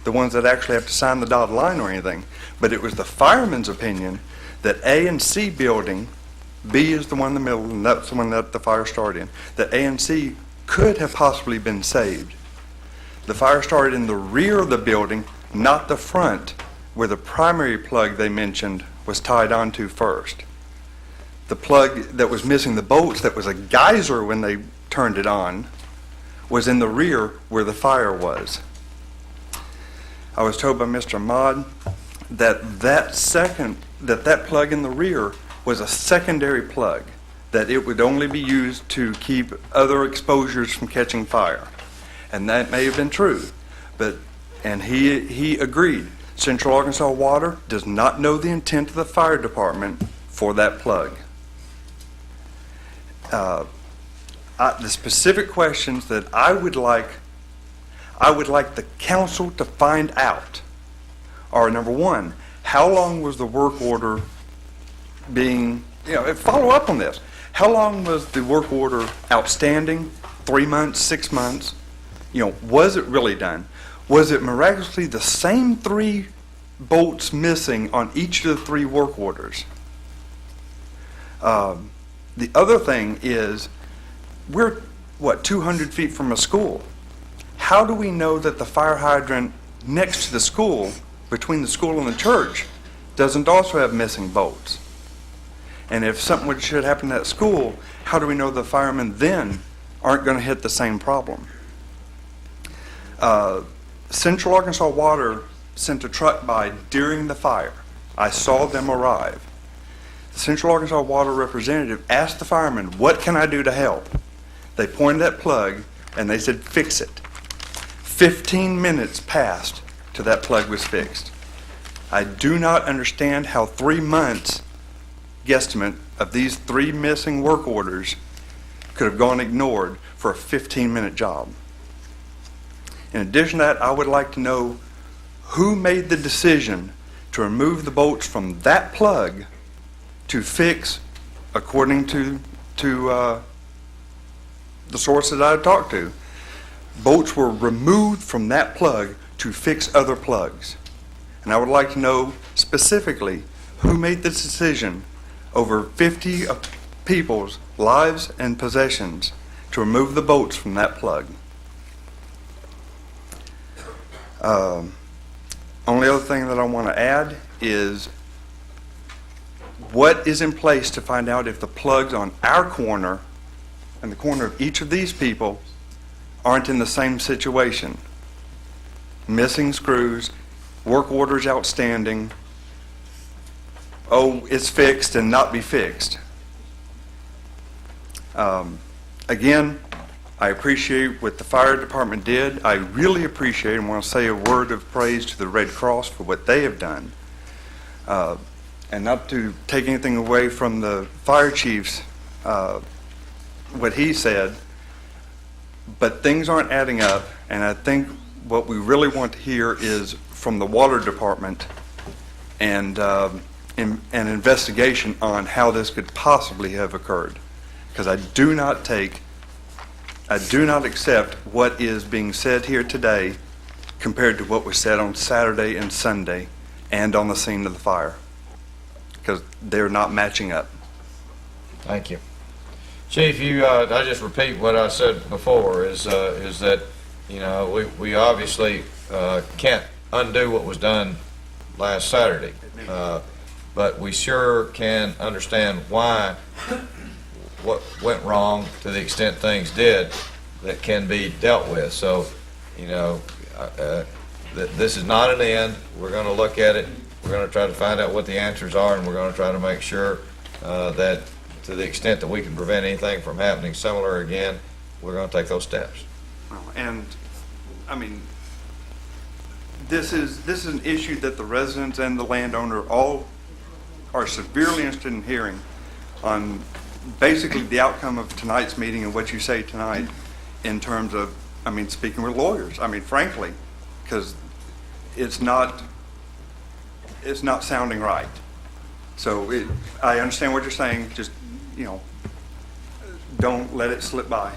the ones that actually have to sign the dotted line or anything, but it was the firemen's opinion that A and C building, B is the one in the middle, and that's the one that the fire started in, that A and C could have possibly been saved. The fire started in the rear of the building, not the front, where the primary plug they mentioned was tied onto first. The plug that was missing the bolts, that was a geyser when they turned it on, was in the rear where the fire was. I was told by Mr. Ahmad that that plug in the rear was a secondary plug, that it would only be used to keep other exposures from catching fire. And that may have been true, and he agreed. Central Arkansas Water does not know the intent of the fire department for that plug. The specific questions that I would like the council to find out are, number one, how long was the work order being, follow up on this. How long was the work order outstanding? 3 months, 6 months? Was it really done? Was it miraculously the same 3 bolts missing on each of the 3 work orders? The other thing is, we're, 200 feet from a school. How do we know that the fire hydrant next to the school, between the school and the church, doesn't also have missing bolts? And if something should happen at school, how do we know the firemen then aren't going to hit the same problem? Central Arkansas Water sent a truck by during the fire. I saw them arrive. The Central Arkansas Water representative asked the firemen, "What can I do to help?" They pointed that plug and they said, "Fix it." 15 minutes passed till that plug was fixed. I do not understand how 3 months guesstimate of these 3 missing work orders could have gone ignored for a 15-minute job. In addition to that, I would like to know who made the decision to remove the bolts from that plug to fix, according to the sources I talked to, bolts were removed from that plug to fix other plugs. And I would like to know specifically who made this decision over 50 people's lives and possessions to remove the bolts from that plug. Only other thing that I want to add is what is in place to find out if the plugs on our corner and the corner of each of these people aren't in the same situation. Missing screws, work orders outstanding, it's fixed and not be fixed. Again, I appreciate what the fire department did. I really appreciate and want to say a word of praise to the Red Cross for what they have done. And not to take anything away from the fire chief's, what he said, but things aren't adding up, and I think what we really want to hear is from the water department and an investigation on how this could possibly have occurred. Because I do not accept what is being said here today compared to what was said on Saturday and Sunday and on the scene of the fire, because they're not matching up. Thank you. Chief, I just repeat what I said before, is that, we obviously can't undo what was done last Saturday, but we sure can understand why what went wrong to the extent things did that can be dealt with. So, this is not an end. We're going to look at it. We're going to try to find out what the answers are, and we're going to try to make sure that to the extent that we can prevent anything from happening similar again, we're going to take those steps. And, I mean, this is an issue that the residents and the landowner all are severely interested in hearing on basically the outcome of tonight's meeting and what you say tonight in terms of, speaking with lawyers. Frankly, because it's not sounding right. So I understand what you're saying. Just, don't let it slip by.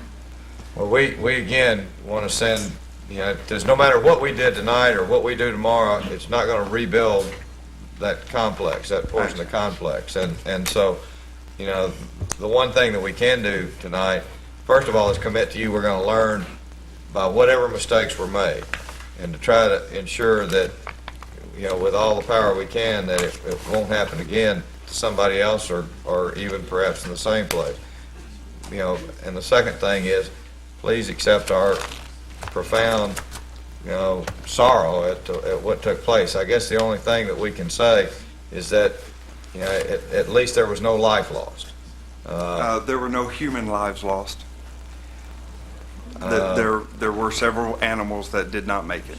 Well, we again want to send, there's no matter what we did tonight or what we do tomorrow, it's not going to rebuild that complex, that portion of the complex. And so, you know, the one thing that we can do tonight, first of all, is commit to you, we're going to learn by whatever mistakes were made, and to try to ensure that, you know, with all the power we can, that it won't happen again to somebody else or even perhaps in the same place. You know, and the second thing is, please accept our profound, you know, sorrow at what took place. I guess the only thing that we can say is that, you know, at least there was no life lost. There were no human lives lost. There were several animals that did not make it.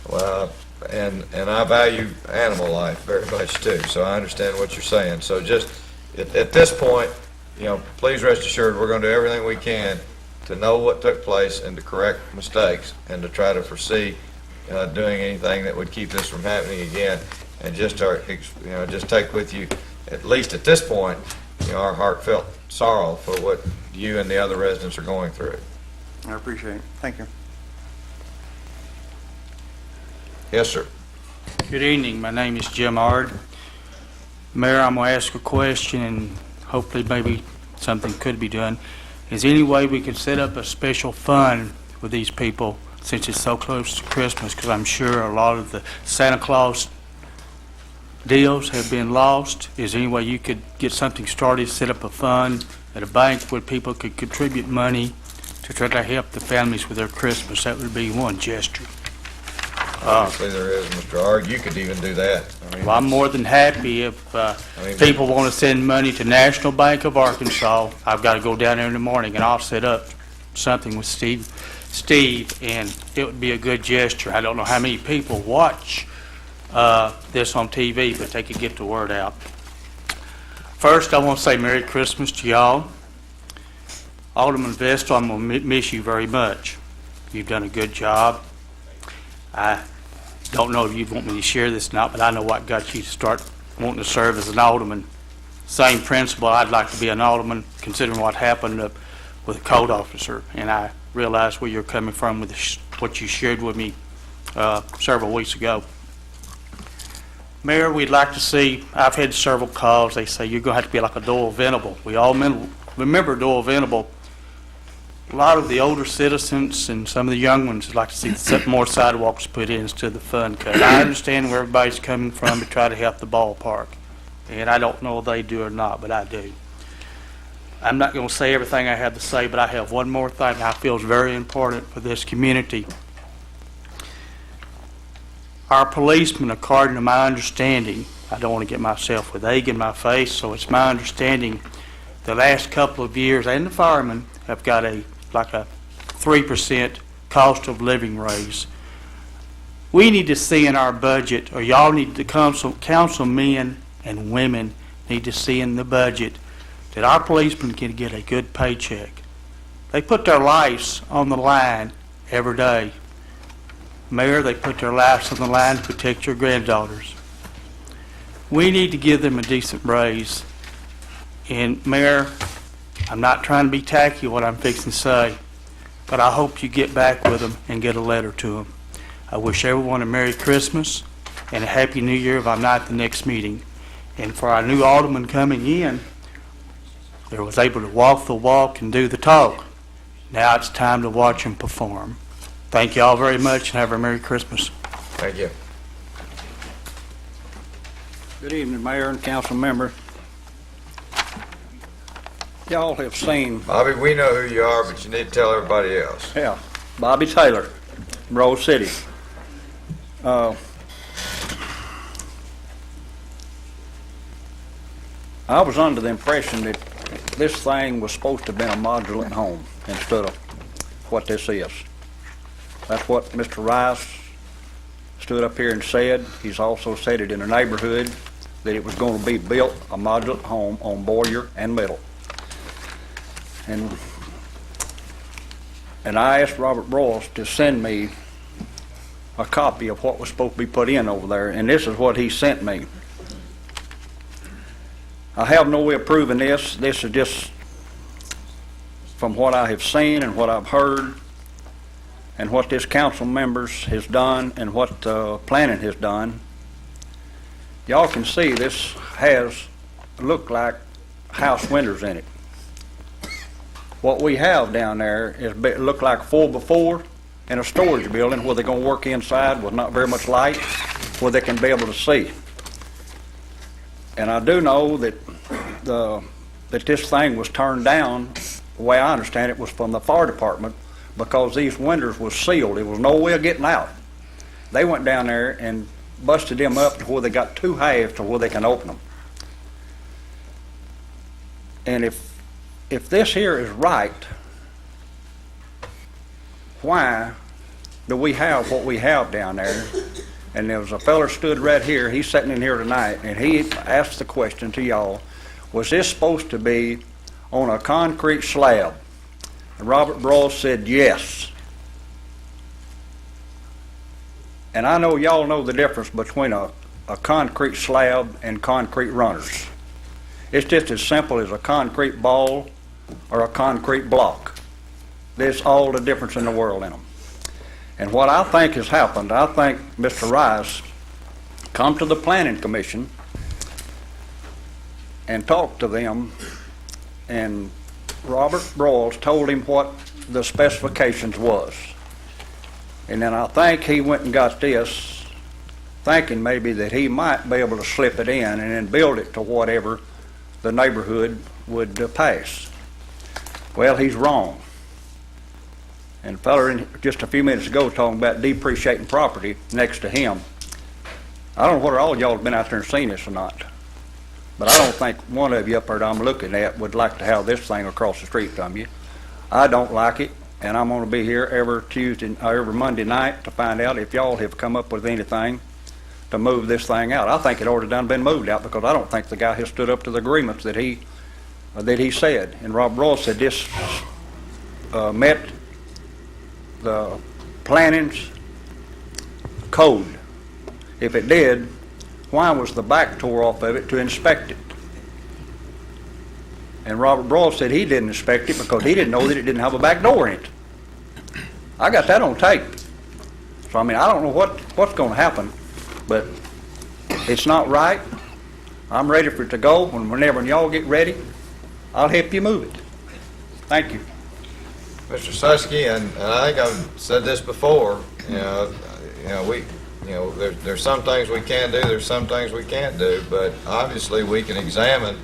Well, and I value animal life very much too, so I understand what you're saying. So just at this point, you know, please rest assured we're going to do everything we can to know what took place and to correct mistakes and to try to foresee doing anything that would keep this from happening again. And just just take with you, at least at this point, you know, our heartfelt sorrow for what you and the other residents are going through. I appreciate it. Thank you. Yes, sir. Good evening. My name is Jim Ard. Mayor, I'm going to ask a question, and hopefully maybe something could be done. Is there any way we could set up a special fund for these people since it's so close to Christmas? Because I'm sure a lot of the Santa Claus deals have been lost. Is there any way you could get something started, set up a fund at a bank where people could contribute money to try to help the families with their Christmas? That would be one gesture. Obviously there is, Mr. Ard. You could even do that. Well, I'm more than happy if people want to send money to National Bank of Arkansas. I've got to go down there in the morning, and I'll set up something with Steve, and it would be a good gesture. I don't know how many people watch this on TV, but they could get the word out. First, I want to say Merry Christmas to y'all. Alderman Vestal, I'm going to miss you very much. You've done a good job. I don't know if you want me to share this or not, but I know what got you to start wanting to serve as an alderman. Same principle, I'd like to be an alderman, considering what happened with a code officer, and I realize where you're coming from with what you shared with me several weeks ago. Mayor, we'd like to see, I've had several calls, they say you're going to have to be like a Doyle Venable. We all remember Doyle Venable. A lot of the older citizens and some of the young ones would like to see more sidewalks put in instead of the fund cut. I understand where everybody's coming from to try to help the ballpark, and I don't know if they do or not, but I do. I'm not going to say everything I have to say, but I have one more thing I feel is very important for this community. Our policemen, according to my understanding, I don't want to get myself with egg in my face, so it's my understanding the last couple of years, and the firemen have got like a 3% cost of living raise. We need to see in our budget, or y'all need to, councilmen and women need to see in the budget that our policemen can get a good paycheck. They put their lives on the line every day. Mayor, they put their lives on the line to protect your granddaughters. We need to give them a decent raise. And Mayor, I'm not trying to be tacky what I'm fixing to say, but I hope you get back with them and get a letter to them. I wish everyone a Merry Christmas and a Happy New Year if I'm not at the next meeting. And for our new alderman coming in, they was able to walk the walk and do the talk. Now it's time to watch him perform. Thank you all very much and have a Merry Christmas. Thank you. Good evening, Mayor and council members. Y'all have seen... Bobby, we know who you are, but you need to tell everybody else. Yeah, Bobby Taylor, Rose City. I was under the impression that this thing was supposed to have been a modular home instead of what this is. That's what Mr. Rice stood up here and said. He's also said it in the neighborhood that it was going to be built a modular home on Boyer and Middle. And I asked Robert Broyles to send me a copy of what was supposed to be put in over there, and this is what he sent me. I have no way of proving this. This is just from what I have seen and what I've heard and what this council members has done and what planning has done. y'all can see this has looked like house windows in it. What we have down there is look like 4x4 in a storage building where they're going to work inside with not very much light, where they can be able to see. And I do know that that this thing was turned down, the way I understand it, was from the fire department because these windows was sealed. There was no way of getting out. They went down there and busted them up to where they got two halves to where they can open them. And if this here is right, why do we have what we have down there? And there was a feller stood right here, he's sitting in here tonight, and he asked the question to y'all, was this supposed to be on a concrete slab? And Robert Broll said yes. And I know y'all know the difference between a concrete slab and concrete runners. It's just as simple as a concrete ball or a concrete block. There's all the difference in the world in them. And what I think has happened, I think Mr. Rice come to the Planning Commission and talked to them, and Robert Broyles told him what the specifications was. And then I think he went and got this, thinking maybe that he might be able to slip it in and then build it to whatever the neighborhood would pass. Well, he's wrong. And the fella just a few minutes ago talking about depreciating property next to him. I don't know whether all of y'all have been out there and seen this or not, but I don't think one of you up there that I'm looking at would like to have this thing across the street from you. I don't like it, and I'm going to be here every Monday night to find out if y'all have come up with anything to move this thing out. I think it already done been moved out because I don't think the guy has stood up to the agreements that he said. And Rob Royal said this met the planning's code. If it did, why was the back tore off of it to inspect it? And Robert Broyles said he didn't inspect it because he didn't know that it didn't have a back door in it. I got that on tape. So I mean, I don't know what's going to happen, but it's not right. I'm ready for it to go. Whenever y'all get ready, I'll help you move it. Thank you. Mr. Susky, and I think I've said this before, there's some things we can do, there's some things we can't do, but obviously we can examine,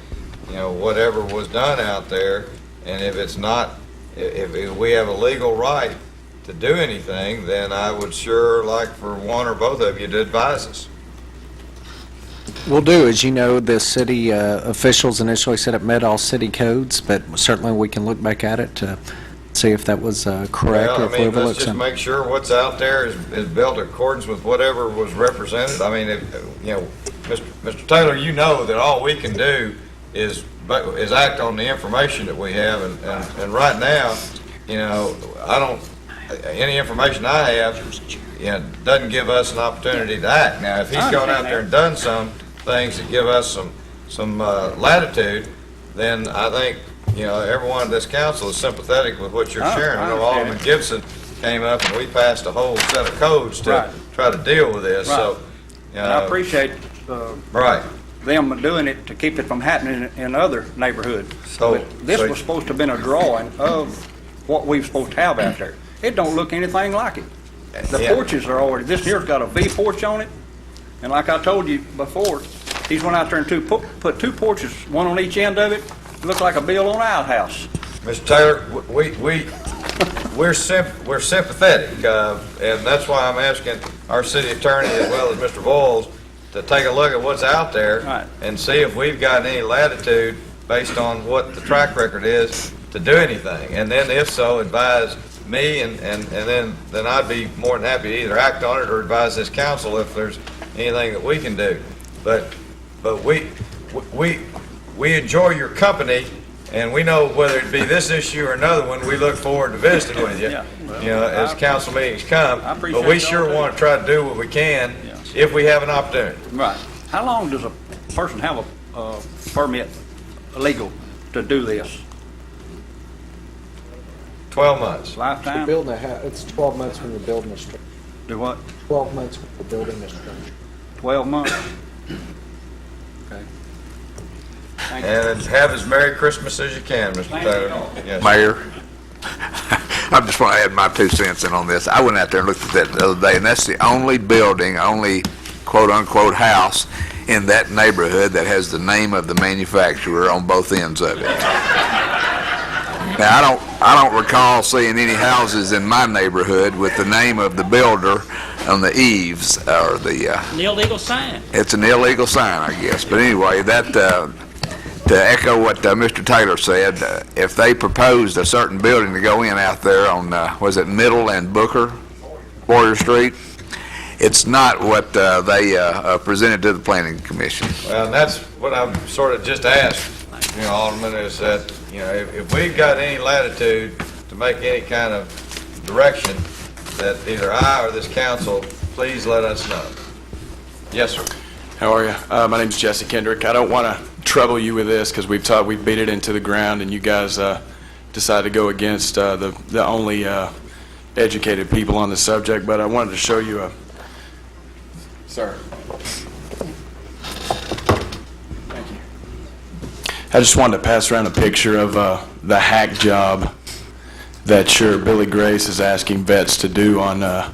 whatever was done out there, and if it's not, if we have a legal right to do anything, then I would sure like for one or both of you to advise us. Will do. As you know, the city officials initially said it met all city codes, but certainly we can look back at it to see if that was correct or if we overlooked let's just something. make sure what's out there is built in accordance with whatever was represented. I mean, Mr. Taylor, you know that all we can do is act on the information that we have, and right now, any information I have, doesn't give us an opportunity to act. Now, if he's gone out there and done some things that give us some latitude, then I think everyone at this council is sympathetic with what you're sharing. I know Alderman Gibson came up and we passed a whole set of codes to try to deal with this. Right. So, and I appreciate them doing it to keep it from happening in other neighborhoods. So this was supposed to have been a drawing of what we were supposed to have out there. It don't look anything like it. The porches are already. This here's got a V porch on it, and like I told you before, he's went out there and put two porches, one on each end of it. Looks like a bill on our house. Mr. Taylor, we're sympathetic, and that's why I'm asking our city attorney as well as Mr. Boyles to take a look at what's out there and see if we've got any latitude based on what the track record is to do anything. And then if so, advise me, and then I'd be more than happy to either act on it or advise this council if there's anything that we can do. But we enjoy your company, and we know whether it be this issue or another one, we look forward to visiting with you, as council meetings come. But we sure want to try to do what we can if we have an opportunity. Right. How long does a person have a permit legal to do this? 12 months. Lifetime? It's 12 months when you're building a structure. Do what? 12 months when you're building a structure. 12 months? Okay. And have as Merry Christmas as you can, Mr. Taylor. Yes. Mayor, I just want to add my 2 cents in on this. I went out there and looked at that the other day, and that's the only building, only quote-unquote house in that neighborhood that has the name of the manufacturer on both ends of it. Now, I don't recall seeing any houses in my neighborhood with the name of the builder on the eaves or the... An illegal sign. It's an illegal sign, I guess. But anyway, that, to echo what Mr. Taylor said, if they proposed a certain building to go in out there on, was it Middle and Booker, Warrior Street? It's not what they presented to the Planning Commission. Well, and that's what I've sort of just asked, Alderman, is that, if we've got any latitude to make any kind of direction, that either I or this council, please let us know. Yes, sir. How are you? My name's Jesse Kendrick. I don't want to trouble you with this because we've beat it into the ground, and you guys decided to go against the only educated people on the subject. But I wanted to show you Sir. Thank you. I just wanted to pass around a picture of the hack job that Billy Grace is asking vets to do on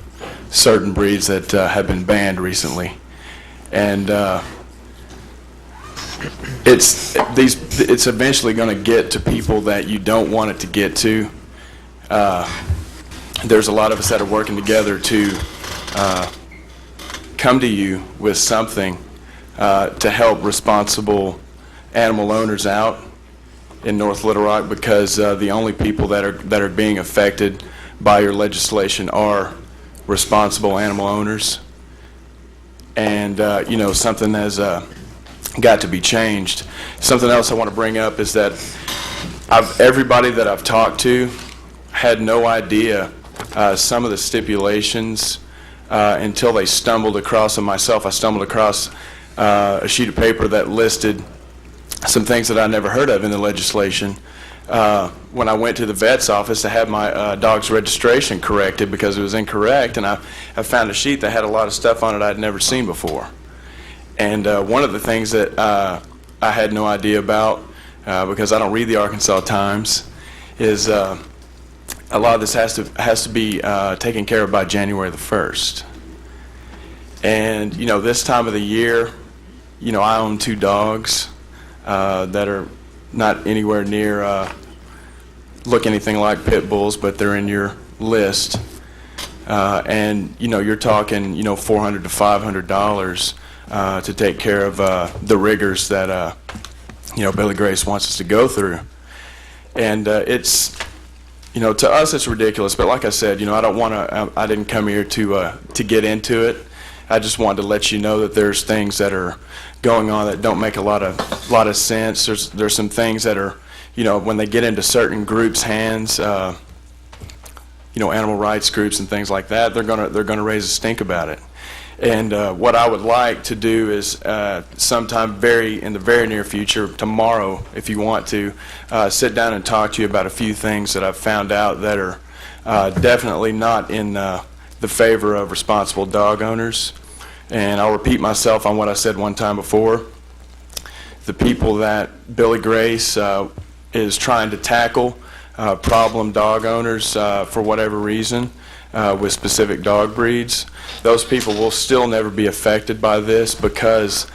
certain breeds that have been banned recently. And it's eventually going to get to people that you don't want it to get to. There's a lot of us that are working together to come to you with something to help responsible animal owners out in North Little Rock, because the only people that are being affected by your legislation are responsible animal owners. And something has got to be changed. Something else I want to bring up is that everybody that I've talked to had no idea some of the stipulations until they stumbled across them. Myself, I stumbled across a sheet of paper that listed some things that I never heard of in the legislation. When I went to the vet's office to have my dog's registration corrected because it was incorrect, and I found a sheet that had a lot of stuff on it I'd never seen before. And one of the things that I had no idea about, because I don't read the Arkansas Times, is a lot of this has to be taken care of by January the 1st. And this time of the year, I own 2 dogs that are not anywhere near look anything like pit bulls, but they're in your list. And you're talking $400 to $500 to take care of the rigors that Billy Grace wants us to go through. And it's to us it's ridiculous, but like I said, I didn't come here to get into it. I just wanted to let you know that there's things that are going on that don't make a lot of sense. There's some things that are, when they get into certain groups' hands, animal rights groups and things like that, they're gonna raise a stink about it. And what I would like to do is sometime in the very near future, tomorrow, if you want to, sit down and talk to you about a few things that I've found out that are definitely not in the favor of responsible dog owners. And I'll repeat myself on what I said one time before. The people that Billy Grace is trying to tackle, problem dog owners for whatever reason, with specific dog breeds, those people will still never be affected by this because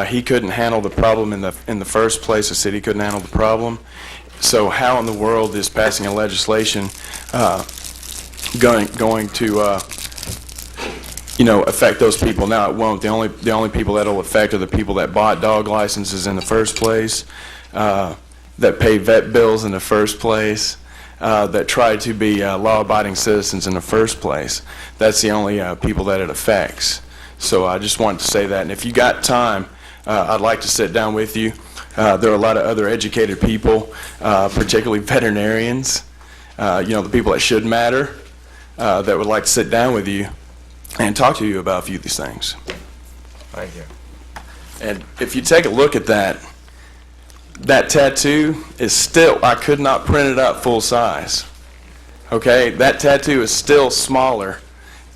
he couldn't handle the problem in the first place. The city couldn't handle the problem. So how in the world is passing a legislation going to affect those people? Now it won't. The only people that will affect are the people that bought dog licenses in the first place, that pay vet bills in the first place, that try to be law-abiding citizens in the first place. That's the only people that it affects. So I just wanted to say that. And if you got time, I'd like to sit down with you. There are a lot of other educated people, particularly veterinarians, the people that should matter, that would like to sit down with you and talk to you about a few of these things. Thank you. And if you take a look at that tattoo is still, I could not print it up full size. Okay, that tattoo is still smaller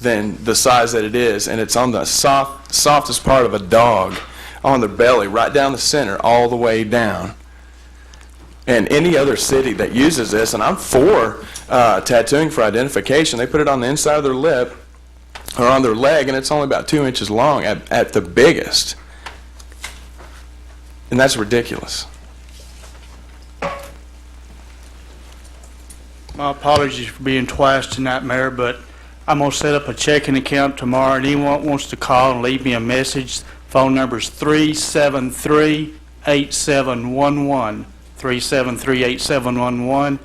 than the size that it is, and it's on the softest part of a dog on their belly, right down the center, all the way down. And any other city that uses this, and I'm for tattooing for identification, they put it on the inside of their lip or on their leg, and it's only about 2 inches long at the biggest. And that's ridiculous. My apologies for being twice tonight, Mayor, but I'm going to set up a checking account tomorrow, and anyone wants to call and leave me a message, phone number is 373-8711, 373-8711.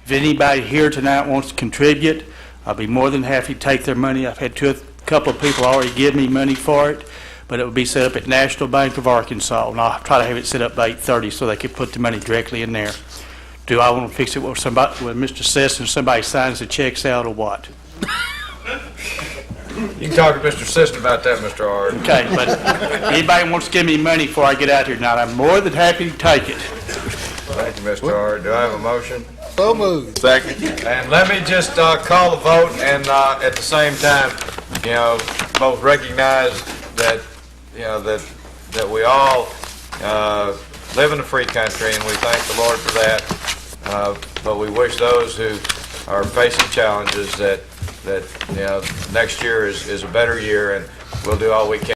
If anybody here tonight wants to contribute, I'll be more than happy to take their money. I've had a couple of people already give me money for it, but it will be set up at National Bank of Arkansas, and I'll try to have it set up by 8:30 so they can put the money directly in there. Do I want to fix it with somebody, with Mr. Sesson, somebody signs the checks out, or what? You can talk to Mr. Sisson about that, Mr. Ard. Okay, but anybody wants to give me money before I get out here tonight, I'm more than happy to take it. Thank you, Mr. Ard. Do I have a motion? So moved. Second. And let me just call the vote, and at the same time, both recognize that, that we all live in a free country, and we thank the Lord for that. But we wish those who are facing challenges that next year is a better year, and we'll do all we can.